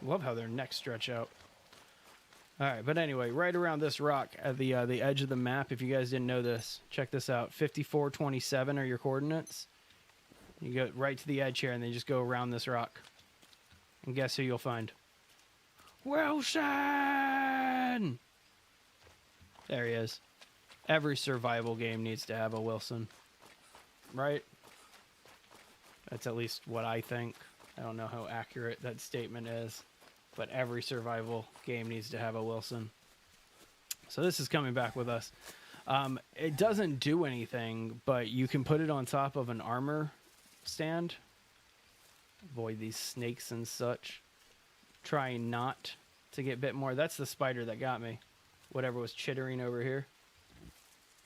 Love how their necks stretch out. All right, but anyway, right around this rock at the edge of the map, if you guys didn't know this, check this out. 5427 are your coordinates. You go right to the edge here, and then you just go around this rock. And guess who you'll find? Wilson! There he is. Every survival game needs to have a Wilson. Right? That's at least what I think. I don't know how accurate that statement is. But every survival game needs to have a Wilson. So this is coming back with us. It doesn't do anything, but you can put it on top of an armor stand. Avoid these snakes and such. Trying not to get bit more. That's the spider that got me. Whatever was chittering over here.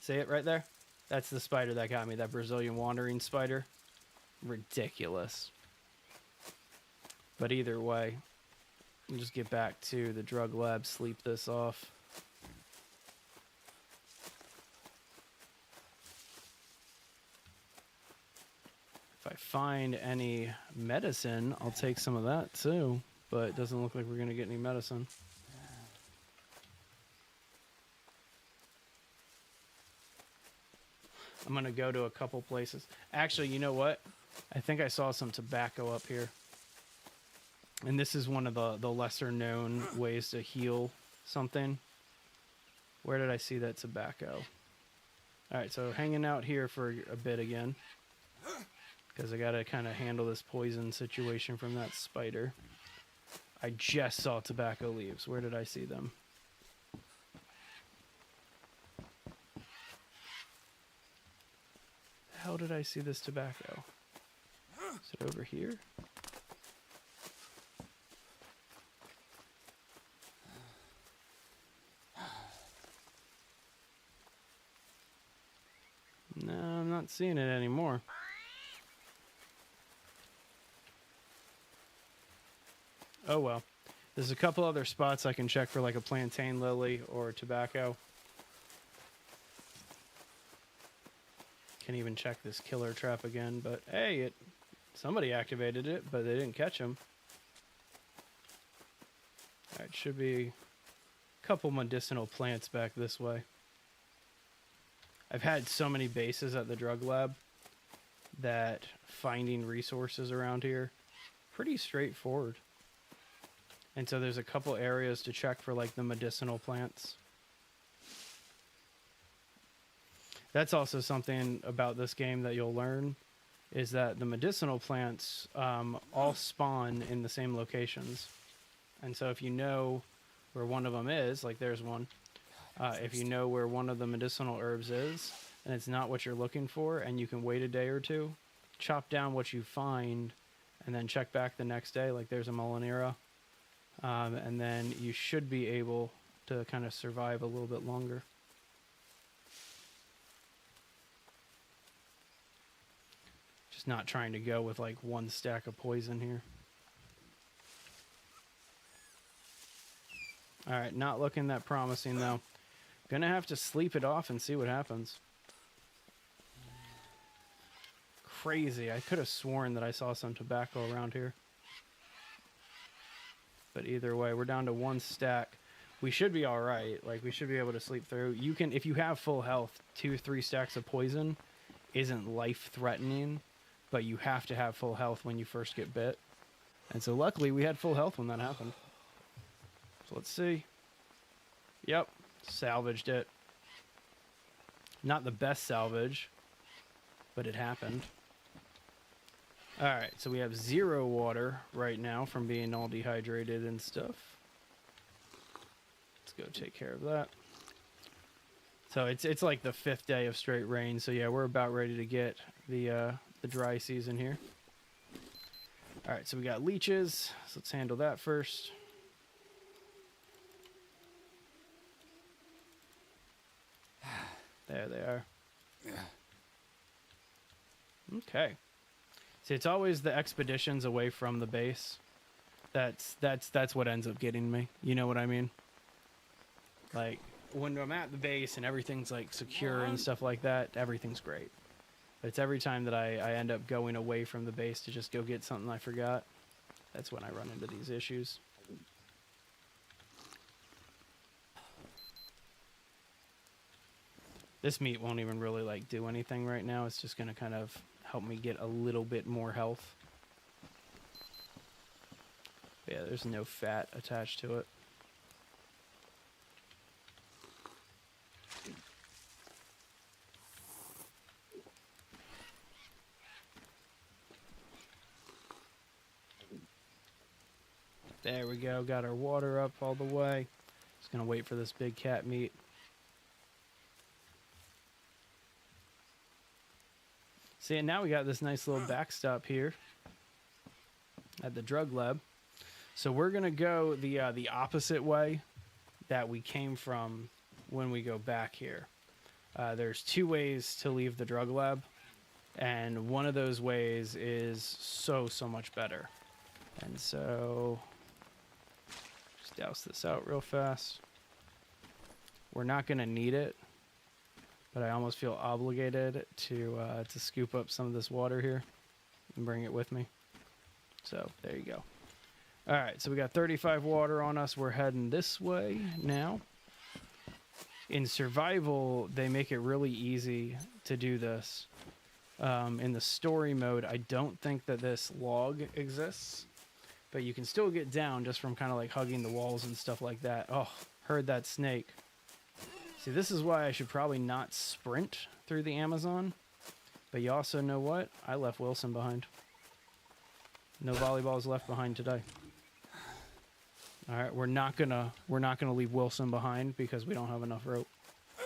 See it right there? That's the spider that got me. That Brazilian wandering spider. Ridiculous. But either way, we'll just get back to the drug lab, sleep this off. If I find any medicine, I'll take some of that too. But it doesn't look like we're going to get any medicine. I'm going to go to a couple places. Actually, you know what? I think I saw some tobacco up here. And this is one of the lesser known ways to heal something. Where did I see that tobacco? Alright, so hanging out here for a bit again. Because I gotta kind of handle this poison situation from that spider. I just saw tobacco leaves. Where did I see them? the hell did I see this tobacco? Is it over here? No, I'm not seeing it anymore. Oh well. There's a couple other spots I can check for like a plantain lily or tobacco. Can even check this killer trap again, but hey, somebody activated it, but they didn't catch him. Alright, should be a couple medicinal plants back this way. I've had so many bases at the drug lab that finding resources around here pretty straightforward. And so there's a couple areas to check for like the medicinal plants. That's also something about this game that you'll learn, is that the medicinal plants all spawn in the same locations. And so if you know where one of them is, like there's one, if you know where one of the medicinal herbs is, and it's not what you're looking for, and you can wait a day or two, chop down what you find, and then check back the next day, like there's a Molinera, and then you should be able to kind of survive a little bit longer. Just not trying to go with like one stack of poison here. Alright, not looking that promising though. Gonna have to sleep it off and see what happens. Crazy. I could have sworn that I saw some tobacco around here. But either way, we're down to one stack. We should be alright. Like, we should be able to sleep through. You can, if you have full health, 2 or 3 stacks of poison isn't life-threatening, but you have to have full health when you first get bit. And so luckily, we had full health when that happened. So let's see. Yep. Salvaged it. Not the best salvage, but it happened. Alright, so we have 0 water right now from being all dehydrated and stuff. Let's go take care of that. So it's like the 5th day of straight rain, so yeah, we're about ready to get the dry season here. Alright, so we got leeches, so let's handle that first. There they are. Okay. See, it's always the expeditions away from the base. That's what ends up getting me. You know what I mean? Like, when I'm at the base and everything's like secure and stuff like that, everything's great. But it's every time that I end up going away from the base to just go get something I forgot. That's when I run into these issues. This meat won't even really like do anything right now. It's just going to kind of help me get a little bit more health. But yeah, there's no fat attached to it. There we go. Got our water up all the way. Just going to wait for this big cat meat. See, and now we got this nice little backstop here at the drug lab. So we're going to go the opposite way that we came from when we go back here. There's 2 ways to leave the drug lab, and one of those ways is so much better. And so just douse this out real fast. We're not going to need it, but I almost feel obligated to scoop up some of this water here and bring it with me. So there you go. All right, so we got 35 water on us. We're heading this way now. In survival, they make it really easy to do this. In the story mode, I don't think that this log exists, but you can still get down just from kind of like hugging the walls and stuff like that. Oh, heard that snake. See, this is why I should probably not sprint through the Amazon. But you also know what? I left Wilson behind. No volleyballs left behind today. All right, we're not gonna leave Wilson behind because we don't have enough rope.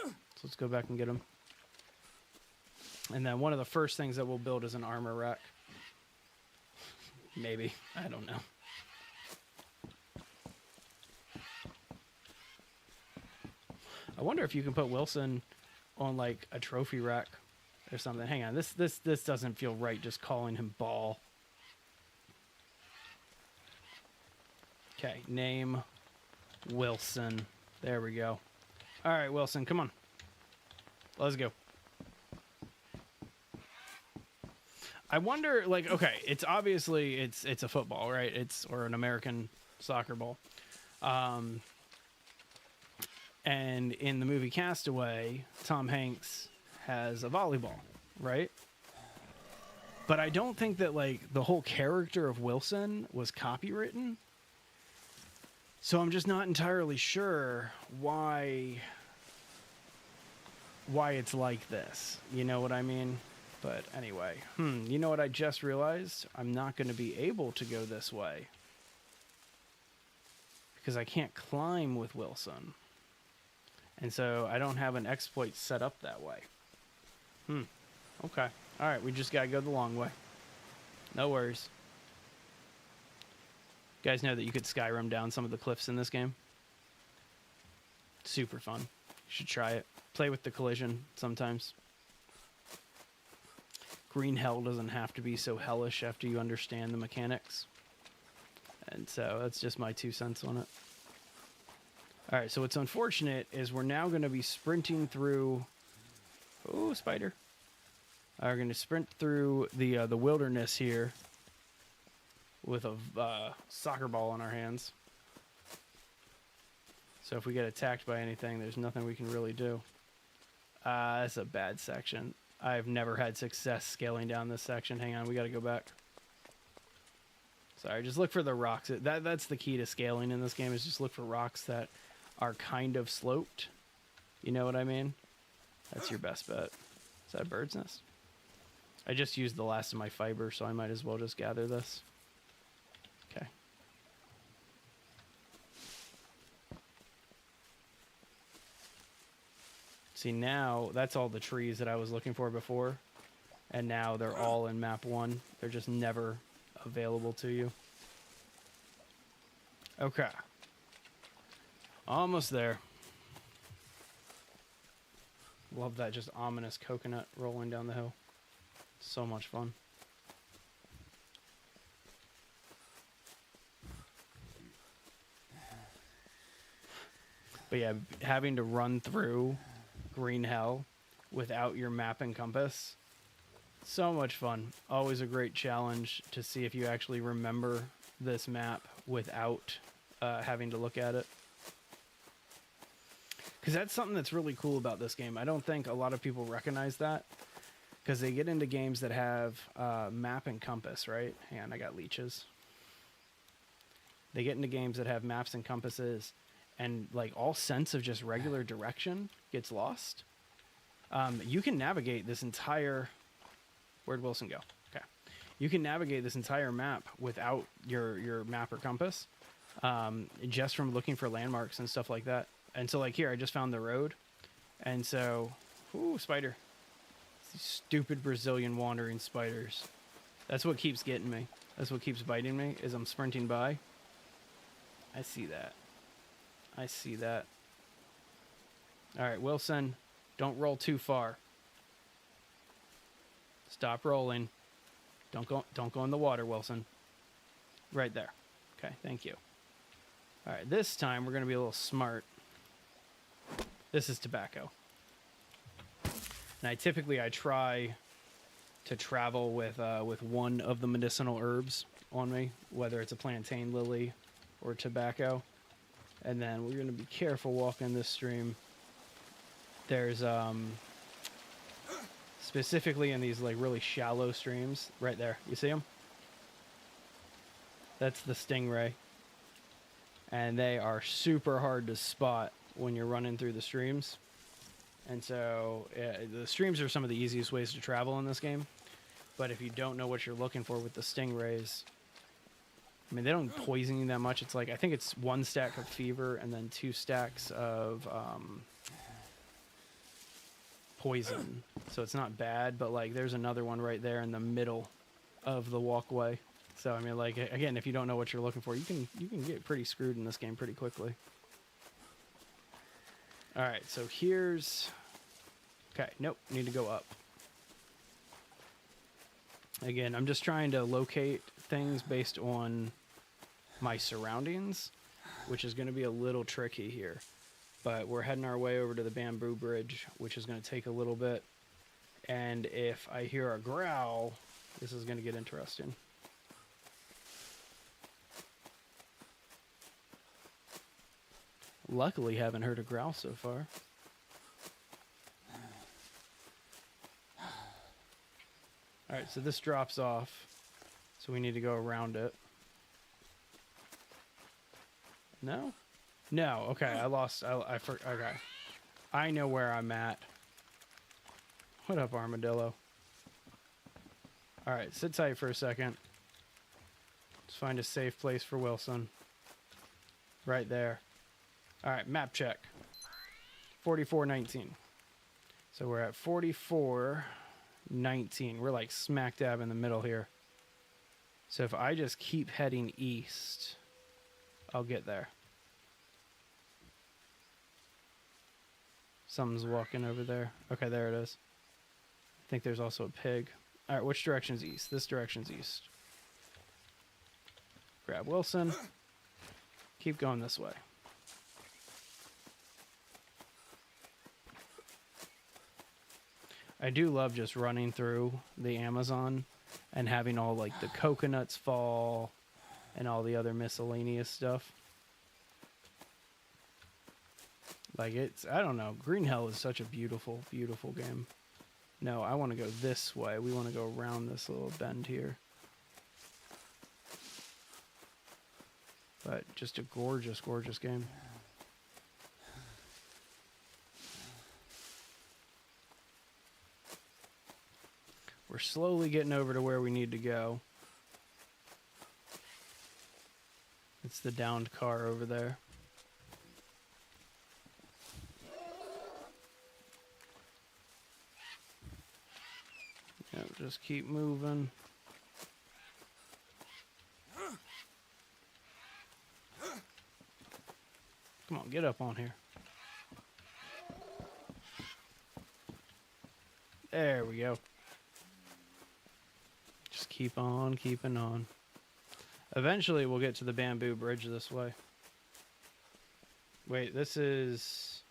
So let's go back and get him. And then one of the first things that we'll build is an armor rack. Maybe. I don't know. I wonder if you can put Wilson on like a trophy rack or something. Hang on. This doesn't feel right just calling him Ball. Okay, name Wilson. There we go. All right, Wilson, come on. Let's go. I wonder, like, okay, it's obviously it's a football, right? Or an American soccer ball. And in the movie Castaway, Tom Hanks has a volleyball, right? But I don't think that like the whole character of Wilson was copywritten. So I'm just not entirely sure why it's like this. You know what I mean? But anyway, you know what I just realized? I'm not going to be able to go this way because I can't climb with Wilson. And so I don't have an exploit set up that way. Okay. All right, we just got to go the long way. No worries. You guys know that you could Skyrim down some of the cliffs in this game? Super fun. You should try it. Play with the collision sometimes. Green Hell doesn't have to be so hellish after you understand the mechanics. And so that's just my 2 cents on it. All right, so what's unfortunate is we're now going to be sprinting through... Oh, spider. We're going to sprint through the wilderness here with a soccer ball in our hands. So if we get attacked by anything, there's nothing we can really do. That's a bad section. I've never had success scaling down this section. Hang on, we got to go back. Sorry, just look for the rocks. That's the key to scaling in this game, is just look for rocks that are kind of sloped. You know what I mean? That's your best bet. Is that a bird's nest? I just used the last of my fiber, so I might as well just gather this. Okay. See, now that's all the trees that I was looking for before. And now they're all in map 1. They're just never available to you. Okay. Almost there. Love that just ominous coconut rolling down the hill. So much fun. But yeah, having to run through Green Hell without your map and compass, so much fun. Always a great challenge to see if you actually remember this map without having to look at it. Because that's something that's really cool about this game. I don't think a lot of people recognize that, because they get into games that have map and compass, right? Hang on, I got leeches. They get into games that have maps and compasses, and like all sense of just regular direction gets lost. You can navigate this entire... Where'd Wilson go? Okay. You can navigate this entire map without your map or compass, just from looking for landmarks and stuff like that. And so like here, I just found the road. And so, ooh, spider. These stupid Brazilian wandering spiders. That's what keeps getting me. That's what keeps biting me, is I'm sprinting by. I see that. I see that. All right, Wilson, don't roll too far. Stop rolling. Don't go in the water, Wilson. Right there. Okay, thank you. All right, this time we're going to be a little smart. This is tobacco. And I try to travel with one of the medicinal herbs on me, whether it's a plantain lily or tobacco. And then we're going to be careful walking this stream. There's specifically in these like really shallow streams, right there. You see them? That's the stingray. And they are super hard to spot when you're running through the streams. And so the streams are some of the easiest ways to travel in this game. But if you don't know what you're looking for with the stingrays, I mean, they don't poison you that much. It's like, I think it's 1 stack of fever and then 2 stacks of poison, so it's not bad. But like, there's another one right there in the middle of the walkway. So I mean, like, again, if you don't know what you're looking for, you can get pretty screwed in this game pretty quickly. All right, so here's. Okay, nope, need to go up. Again, I'm just trying to locate things based on my surroundings, which is going to be a little tricky here. But we're heading our way over to the bamboo bridge, which is going to take a little bit. And if I hear a growl, this is going to get interesting. Luckily, haven't heard a growl so far. All right, so this drops off, so we need to go around it. No? No, okay, I lost, okay. I know where I'm at. What up, armadillo? All right, sit tight for a second. Let's find a safe place for Wilson. Right there. All right, map check. 4419. So we're at 4419. We're like smack dab in the middle here. So if I just keep heading east, I'll get there. Something's walking over there. Okay, there it is. I think there's also a pig. All right, which direction's east? This direction's east. Grab Wilson. Keep going this way. I do love just running through the Amazon and having all like the coconuts fall and all the other miscellaneous stuff. Like, it's, I don't know, Green Hell is such a beautiful, beautiful game. No, I want to go this way. We want to go around this little bend here. But just a gorgeous, gorgeous game. We're slowly getting over to where we need to go. It's the downed car over there. Yep, just keep moving. Come on, get up on here. There we go. Just keep on keeping on. Eventually we'll get to the bamboo bridge this way. Wait, this is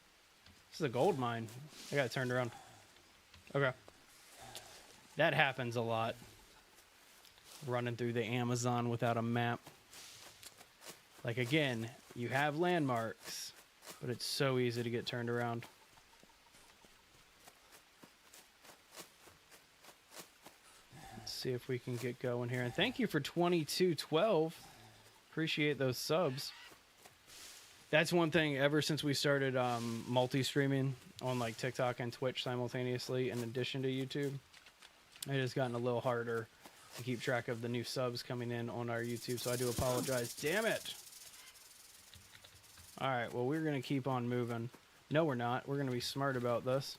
a gold mine. I got it turned around. Okay. That happens a lot. Running through the Amazon without a map. Like, again, you have landmarks, but it's so easy to get turned around. Let's see if we can get going here. And thank you for 2212. Appreciate those subs. That's one thing ever since we started multi-streaming on like TikTok and Twitch simultaneously in addition to YouTube. It has gotten a little harder to keep track of the new subs coming in on our YouTube, so I do apologize. Damn it! Alright, well, we're going to keep on moving. No, we're not. We're going to be smart about this.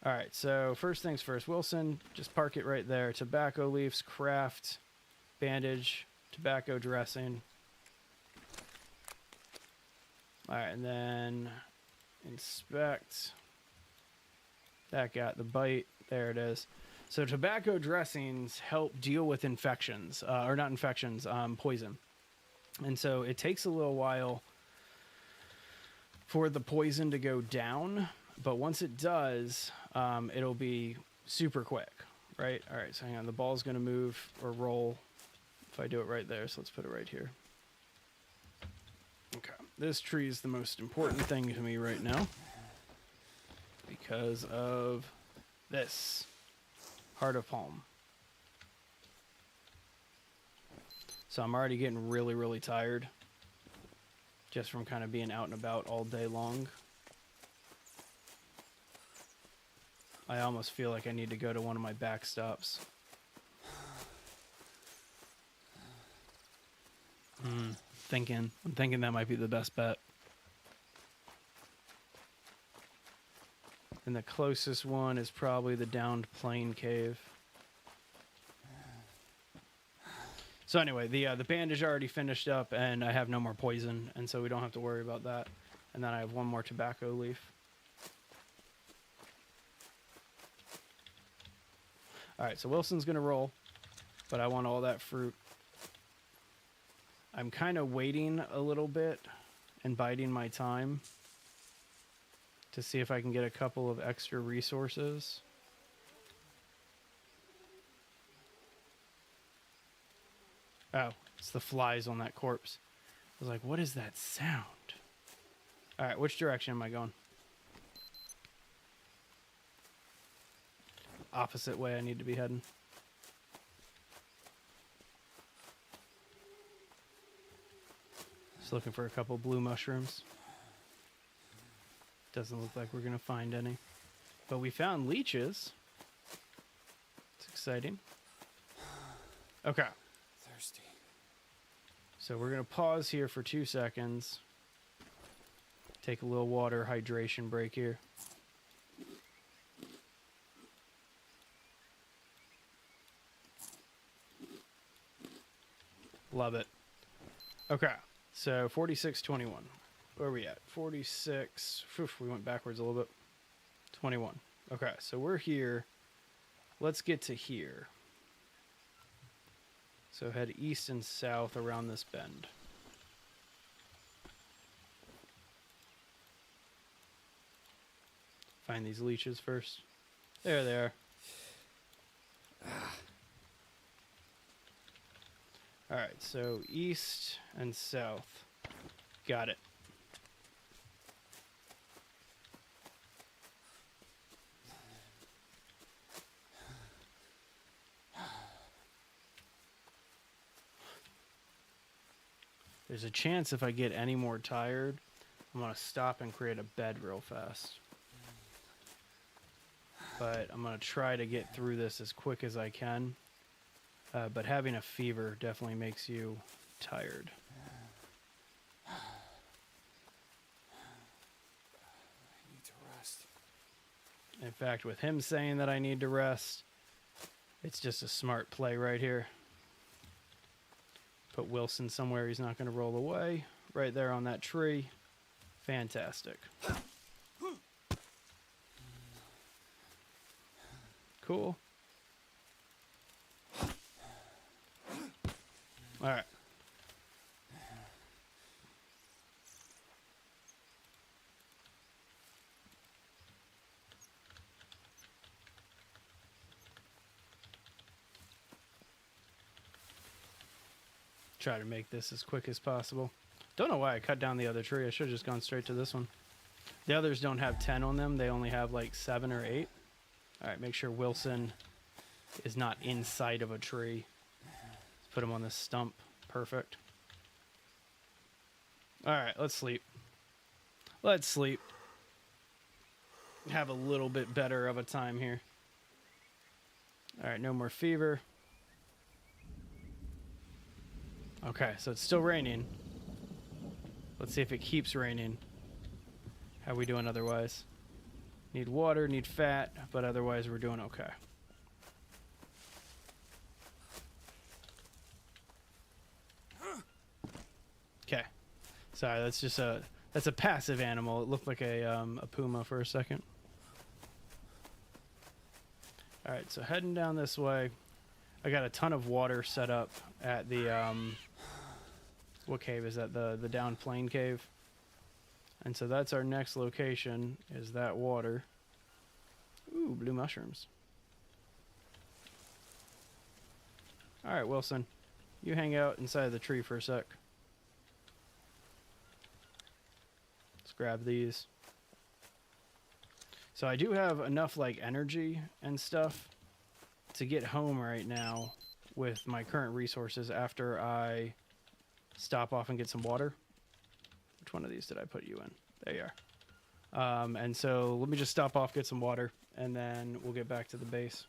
Alright, so first things first. Wilson, just park it right there. Tobacco leaves, craft, bandage, tobacco dressing. Alright, and then inspect. That got the bite. There it is. So tobacco dressings help deal with infections, or not infections, poison. And so it takes a little while for the poison to go down, but once it does, it'll be super quick, right? All right, so hang on, the ball's gonna move or roll if I do it right there, so let's put it right here. Okay, this tree is the most important thing to me right now because of this. Heart of Palm. So I'm already getting really, really tired just from kind of being out and about all day long. I almost feel like I need to go to one of my backstops. I'm thinking that might be the best bet. And the closest one is probably the downed plane cave. So anyway, the bandage already finished up, and I have no more poison, and so we don't have to worry about that. And then I have one more tobacco leaf. All right, so Wilson's gonna roll, but I want all that fruit. I'm kind of waiting a little bit and biding my time to see if I can get a couple of extra resources. Oh, it's the flies on that corpse. I was like, what is that sound? All right, which direction am I going? Opposite way I need to be heading. Just looking for a couple blue mushrooms. Doesn't look like we're going to find any. But we found leeches. It's exciting. Okay. Thirsty. So we're going to pause here for 2 seconds. Take a little water hydration break here. Love it. Okay. So 46:21. Where are we at? 46. We went backwards a little bit. 21. Okay, so we're here. Let's get to here. So head east and south around this bend. Find these leeches first. There they are. All right, so east and south. Got it. There's a chance if I get any more tired, I'm going to stop and create a bed real fast. But I'm going to try to get through this as quick as I can. But having a fever definitely makes you tired. I need to rest. In fact, with him saying that I need to rest, it's just a smart play right here. Put Wilson somewhere he's not going to roll away. Right there on that tree. Fantastic. Cool. All right. Try to make this as quick as possible. Don't know why I cut down the other tree. I should have just gone straight to this one. The others don't have 10 on them. They only have like 7 or 8. All right, make sure Wilson is not inside of a tree. Let's put him on this stump. Perfect. All right, let's sleep. Let's sleep. Have a little bit better of a time here. All right, no more fever. Okay, so it's still raining. Let's see if it keeps raining. How we doing otherwise? Need water, need fat, but otherwise we're doing okay. Okay. Sorry, that's a passive animal. It looked like a puma for a second. All right, so heading down this way. I got a ton of water set up at the what cave is that? The down plane cave. And so that's our next location, is that water. Ooh, blue mushrooms. All right, Wilson, you hang out inside of the tree for a sec. Let's grab these. So I do have enough like energy and stuff to get home right now with my current resources after I stop off and get some water. Which one of these did I put you in? There you are. And so let me just stop off, get some water, and then we'll get back to the base.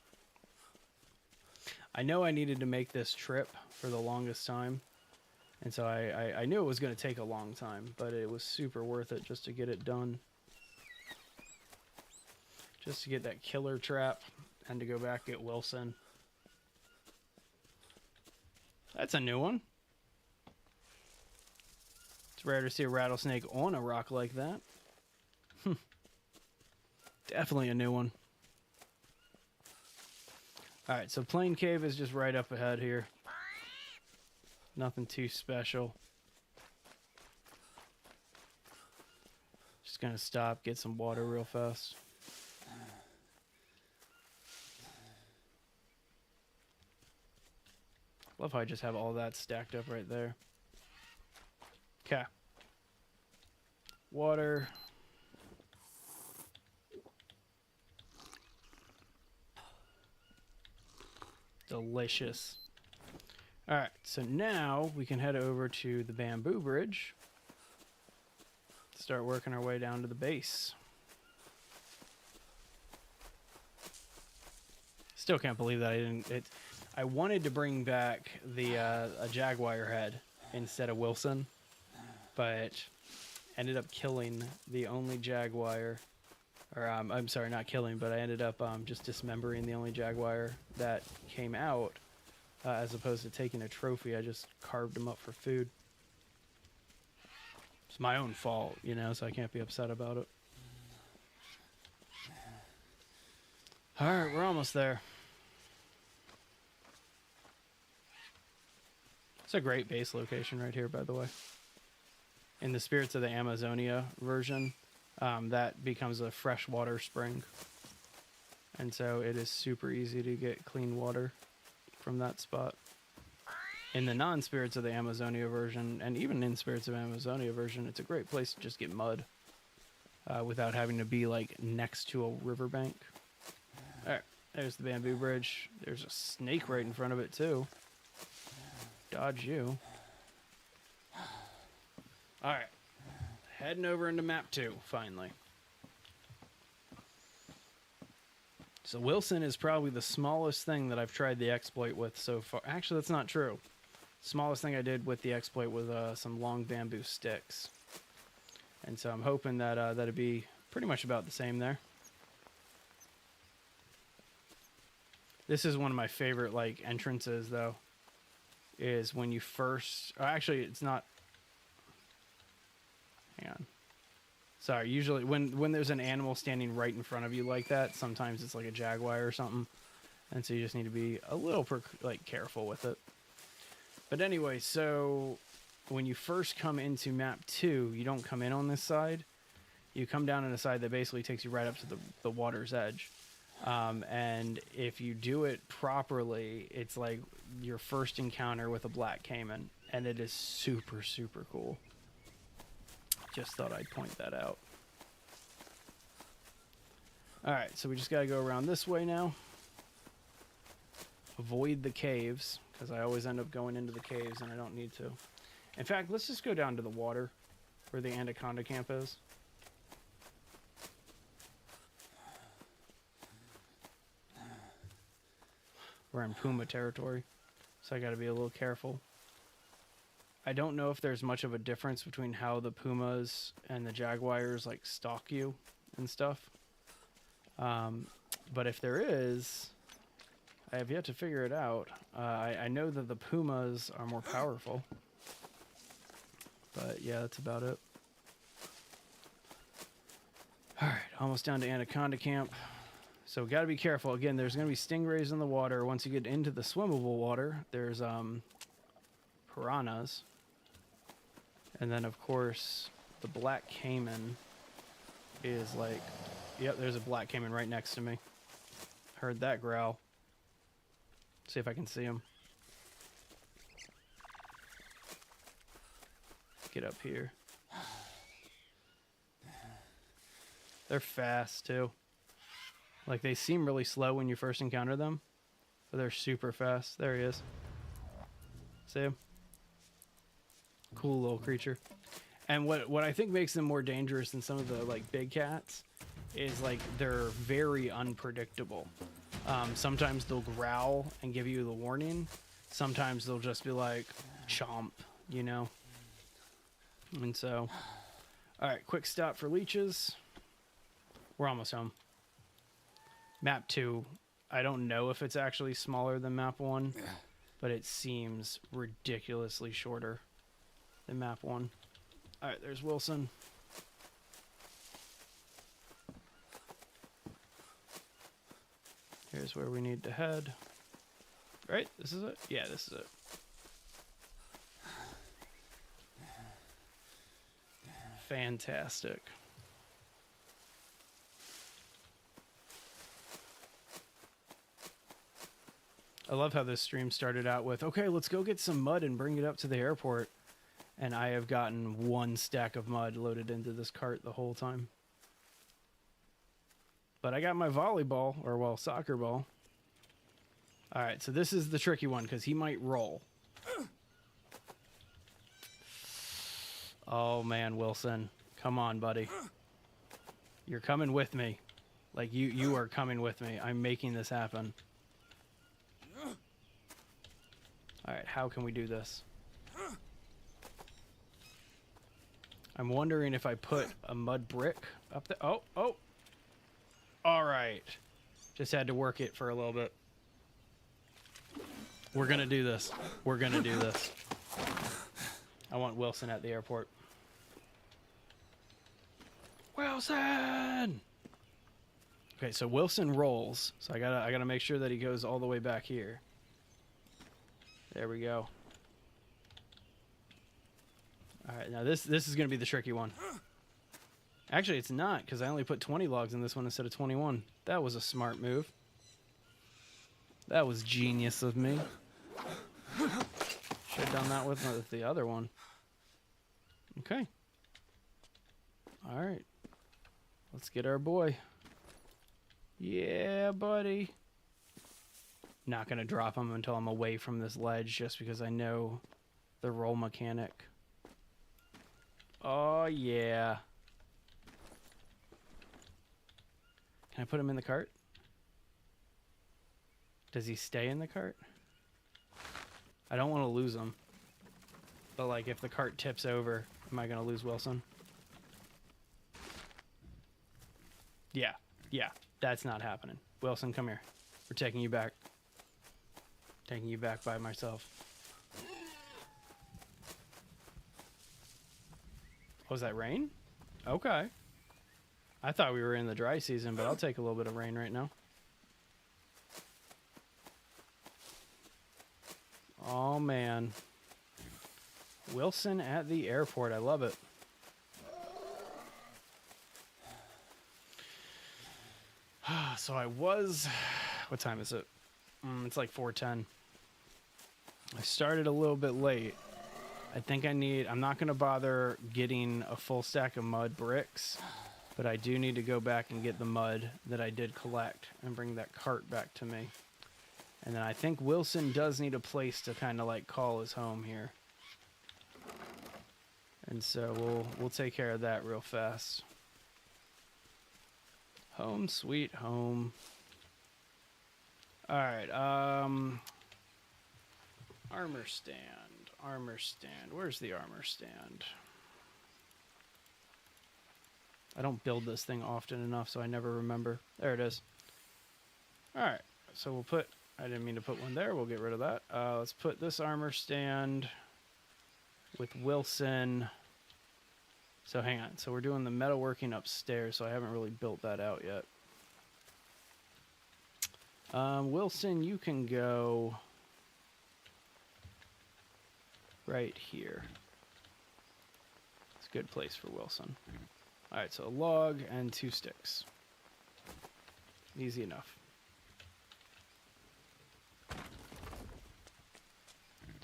I know I needed to make this trip for the longest time. And so I knew it was going to take a long time, but it was super worth it just to get it done. just to get that killer trap and to go back get Wilson. That's a new one. It's rare to see a rattlesnake on a rock like that. Definitely a new one. Alright, so Plain Cave is just right up ahead here. Nothing too special. Just gonna stop, get some water real fast. Love how I just have all that stacked up right there. Okay. Water. Delicious. Alright, so now we can head over to the bamboo bridge. Start working our way down to the base. Still can't believe that I didn't... I wanted to bring back the a jaguar head instead of Wilson, but ended up killing the only jaguar. Or, I'm sorry, not killing, but I ended up just dismembering the only jaguar that came out, as opposed to taking a trophy. I just carved him up for food. It's my own fault, you know, so I can't be upset about it. Alright, we're almost there. It's a great base location right here, by the way. In the Spirits of the Amazonia version, that becomes a freshwater spring. And so it is super easy to get clean water from that spot. In the non-Spirits of the Amazonia version, and even in Spirits of Amazonia version, it's a great place to just get mud without having to be like next to a riverbank. Alright, there's the bamboo bridge. There's a snake right in front of it too. Dodge you. Alright. Heading over into map 2, finally. So Wilson is probably the smallest thing that I've tried the exploit with so far. Actually, that's not true. Smallest thing I did with the exploit was some long bamboo sticks. And so I'm hoping that that'd be pretty much about the same there. This is one of my favorite like entrances though. Is when you first... Oh, actually, it's not... Hang on. Sorry, usually when there's an animal standing right in front of you like that, sometimes it's like a jaguar or something. And so you just need to be a little careful with it. But anyway, so when you first come into map 2, you don't come in on this side. You come down on a side that basically takes you right up to the water's edge. And if you do it properly, it's like your first encounter with a black caiman, and it is super, super cool. Just thought I'd point that out. Alright, so we just gotta go around this way now. Avoid the caves, because I always end up going into the caves and I don't need to. In fact, let's just go down to the water, where the anaconda camp is. We're in Puma territory, so I gotta be a little careful. I don't know if there's much of a difference between how the pumas and the jaguars like stalk you and stuff. But if there is, I have yet to figure it out. I know that the pumas are more powerful, but yeah, that's about it. All right, almost down to anaconda camp. So gotta be careful. Again, there's gonna be stingrays in the water. Once you get into the swimmable water, there's piranhas. And then of course, the black caiman is like, yep, there's a black caiman right next to me. Heard that growl. See if I can see him. Get up here. They're fast too. Like, they seem really slow when you first encounter them, but they're super fast. There he is. See him? Cool little creature. And what I think makes them more dangerous than some of the, like, big cats is, like, they're very unpredictable. Sometimes they'll growl and give you the warning. Sometimes they'll just be like, chomp, you know? And so, all right, quick stop for leeches. We're almost home. Map 2, I don't know if it's actually smaller than map 1, but it seems ridiculously shorter than map 1. All right, there's Wilson. Here's where we need to head. Right? This is it? Yeah, this is it. Fantastic. I love how this stream started out with, okay, let's go get some mud and bring it up to the airport. And I have gotten 1 stack of mud loaded into this cart the whole time. But I got my volleyball, or well, soccer ball. All right, so this is the tricky one because he might roll. Oh man, Wilson. Come on, buddy. You're coming with me. Like you are coming with me. I'm making this happen. All right, how can we do this? I'm wondering if I put a mud brick up there. Oh. All right. Just had to work it for a little bit. We're going to do this. We're going to do this. I want Wilson at the airport. Wilson! Okay, so Wilson rolls. So I gotta make sure that he goes all the way back here. There we go. All right, now this is going to be the tricky one. Actually, it's not, because I only put 20 logs in this one instead of 21. That was a smart move. That was genius of me. Should have done that with the other one. Okay. All right. Let's get our boy. Yeah, buddy. Not going to drop him until I'm away from this ledge, just because I know the roll mechanic. Oh, yeah. Can I put him in the cart? Does he stay in the cart? I don't want to lose him. But, like, if the cart tips over, am I going to lose Wilson? Yeah. Yeah. That's not happening. Wilson, come here. We're taking you back. Taking you back by myself. Was that rain? Okay. I thought we were in the dry season, but I'll take a little bit of rain right now. Oh, man. Wilson at the airport. I love it. So I was... What time is it? It's like 4:10. I started a little bit late. I think I'm not going to bother getting a full stack of mud bricks, but I do need to go back and get the mud that I did collect and bring that cart back to me. And then I think Wilson does need a place to kind of like call his home here. And so we'll take care of that real fast. Home sweet home. All right, armor stand. Armor stand. Where's the armor stand? I don't build this thing often enough, so I never remember. There it is. All right, so we'll put... I didn't mean to put one there. We'll get rid of that. Let's put this armor stand with Wilson. So hang on. So we're doing the metalworking upstairs, so I haven't really built that out yet. Wilson, you can go... right here. It's a good place for Wilson. All right, so a log and 2 sticks. Easy enough.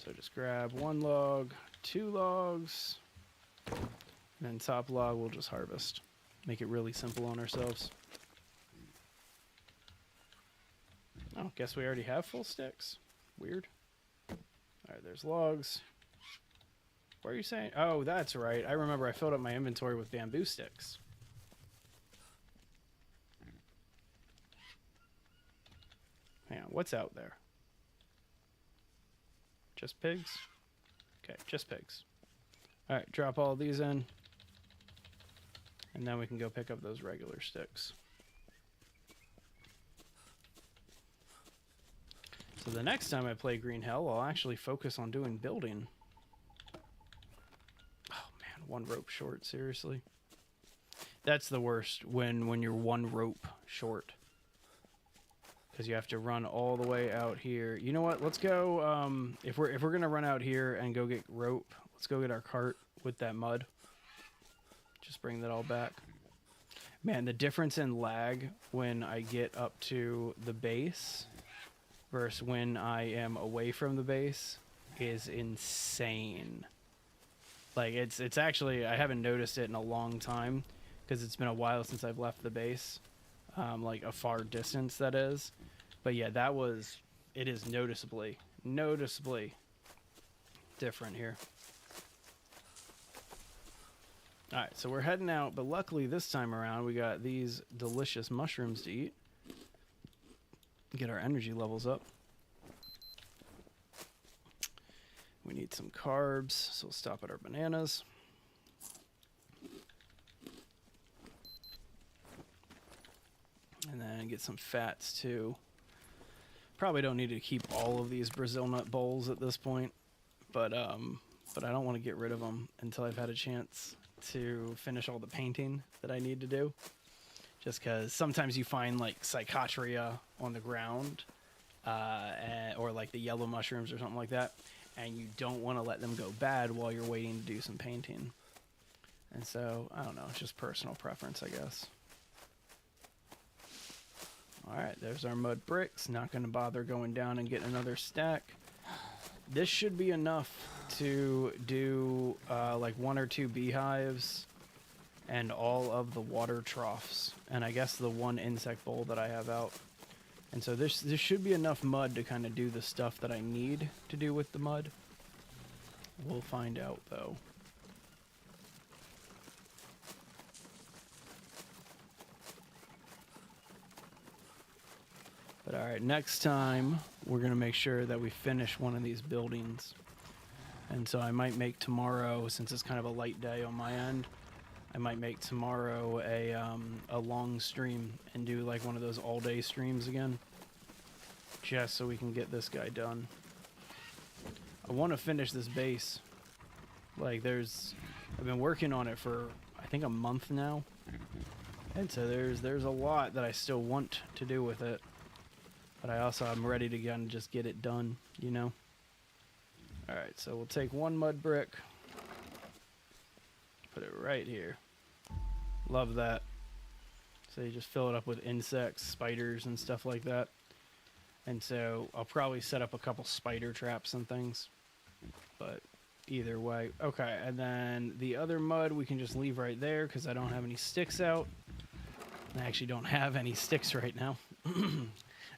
So just grab 1 log, 2 logs, and then top log we'll just harvest. Make it really simple on ourselves. Oh, guess we already have full sticks. Weird. All right, there's logs. What are you saying? Oh, that's right. I remember I filled up my inventory with bamboo sticks. Hang on, what's out there? Just pigs? Okay, just pigs. All right, drop all of these in. And then we can go pick up those regular sticks. So the next time I play Green Hell, I'll actually focus on doing building. Oh man, one rope short, seriously. That's the worst when you're one rope short. Because you have to run all the way out here. You know what? Let's go. If we're gonna run out here and go get rope, let's go get our cart with that mud. Just bring that all back. Man, the difference in lag when I get up to the base versus when I am away from the base is insane. Like it's actually, I haven't noticed it in a long time because it's been a while since I've left the base. Like a far distance, that is. But yeah, it is noticeably different here. All right, so we're heading out, but luckily this time around we got these delicious mushrooms to eat. Get our energy levels up. We need some carbs, so we'll stop at our bananas. And then get some fats too. Probably don't need to keep all of these Brazil nut bowls at this point, but I don't want to get rid of them until I've had a chance to finish all the painting that I need to do. Just because sometimes you find like Psychotria on the ground, or like the yellow mushrooms or something like that, and you don't want to let them go bad while you're waiting to do some painting. And so, I don't know, it's just personal preference, I guess. Alright, there's our mud bricks. Not going to bother going down and getting another stack. This should be enough to do like 1 or 2 beehives and all of the water troughs. And I guess the 1 insect bowl that I have out. And so this should be enough mud to kind of do the stuff that I need to do with the mud. We'll find out though. But alright, next time we're going to make sure that we finish one of these buildings. And so I might make tomorrow, since it's kind of a light day on my end, I might make tomorrow a long stream and do like one of those all-day streams again. Just so we can get this guy done. I want to finish this base. Like I've been working on it for I think a month now. And so there's a lot that I still want to do with it. But I'm ready to again just get it done, you know? Alright, so we'll take 1 mud brick. Put it right here. Love that. So you just fill it up with insects, spiders, and stuff like that. And so I'll probably set up a couple spider traps and things. But either way. Okay, and then the other mud we can just leave right there because I don't have any sticks out. I actually don't have any sticks right now.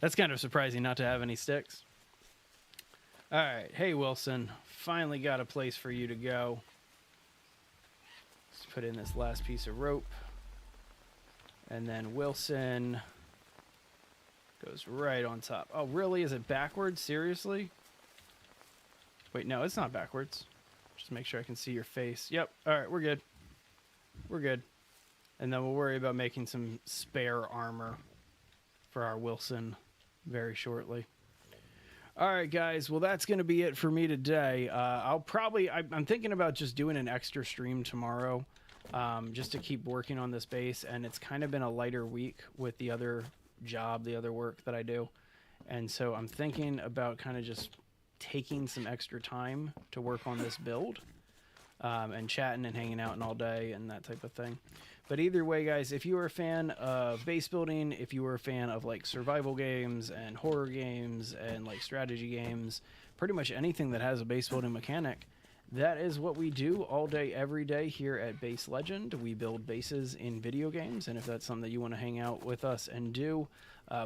That's kind of surprising not to have any sticks. Alright, hey Wilson. Finally got a place for you to go. Let's put in this last piece of rope. And then Wilson goes right on top. Oh, really? Is it backwards? Seriously? Wait, no, it's not backwards. Just make sure I can see your face. Yep. Alright, we're good. We're good. And then we'll worry about making some spare armor for our Wilson very shortly. All right, guys. Well, that's going to be it for me today. I'm thinking about just doing an extra stream tomorrow, just to keep working on this base. And it's kind of been a lighter week with the other job, the other work that I do. And so I'm thinking about kind of just taking some extra time to work on this build, and chatting and hanging out and all day and that type of thing. But either way, guys, if you are a fan of base building, if you are a fan of like survival games and horror games and like strategy games, pretty much anything that has a base building mechanic, that is what we do all day, every day here at Base Legend. We build bases in video games, and if that's something that you want to hang out with us and do,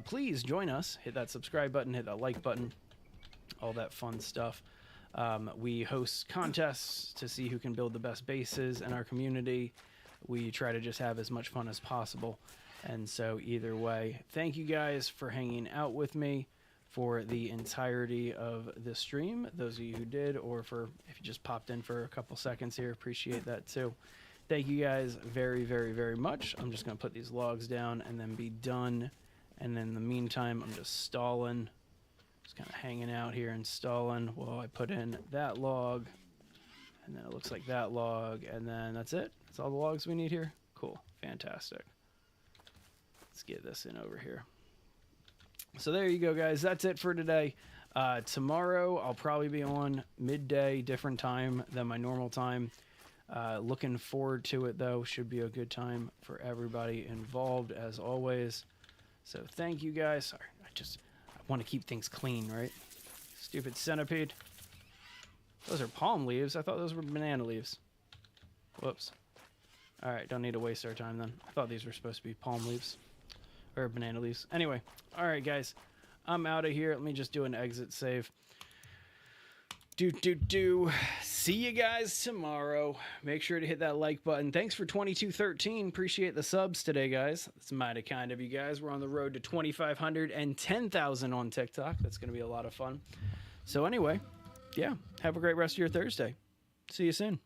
please join us. Hit that subscribe button, hit that like button, all that fun stuff. We host contests to see who can build the best bases in our community. We try to just have as much fun as possible. And so either way, thank you guys for hanging out with me for the entirety of this stream. Those of you who did, or if you just popped in for a couple seconds here, appreciate that too. Thank you guys very, very, very much. I'm just going to put these logs down and then be done. And in the meantime, I'm just stalling Just kind of hanging out here, installing while I put in that log. And then it looks like that log, and then that's it. That's all the logs we need here. Cool. Fantastic. Let's get this in over here. So there you go, guys. That's it for today. Tomorrow, I'll probably be on midday, different time than my normal time. Looking forward to it, though. Should be a good time for everybody involved, as always. So thank you, guys. Sorry, I want to keep things clean, right? Stupid centipede. Those are palm leaves. I thought those were banana leaves. Whoops. All right, don't need to waste our time then. I thought these were supposed to be palm leaves. Or banana leaves. Anyway, all right, guys. I'm out of here. Let me just do an exit save. See you guys tomorrow. Make sure to hit that like button. Thanks for 2213. Appreciate the subs today, guys. That's mighty kind of you guys. We're on the road to 2,500 and 10,000 on TikTok. That's going to be a lot of fun. So anyway, yeah, have a great rest of your Thursday. See you soon.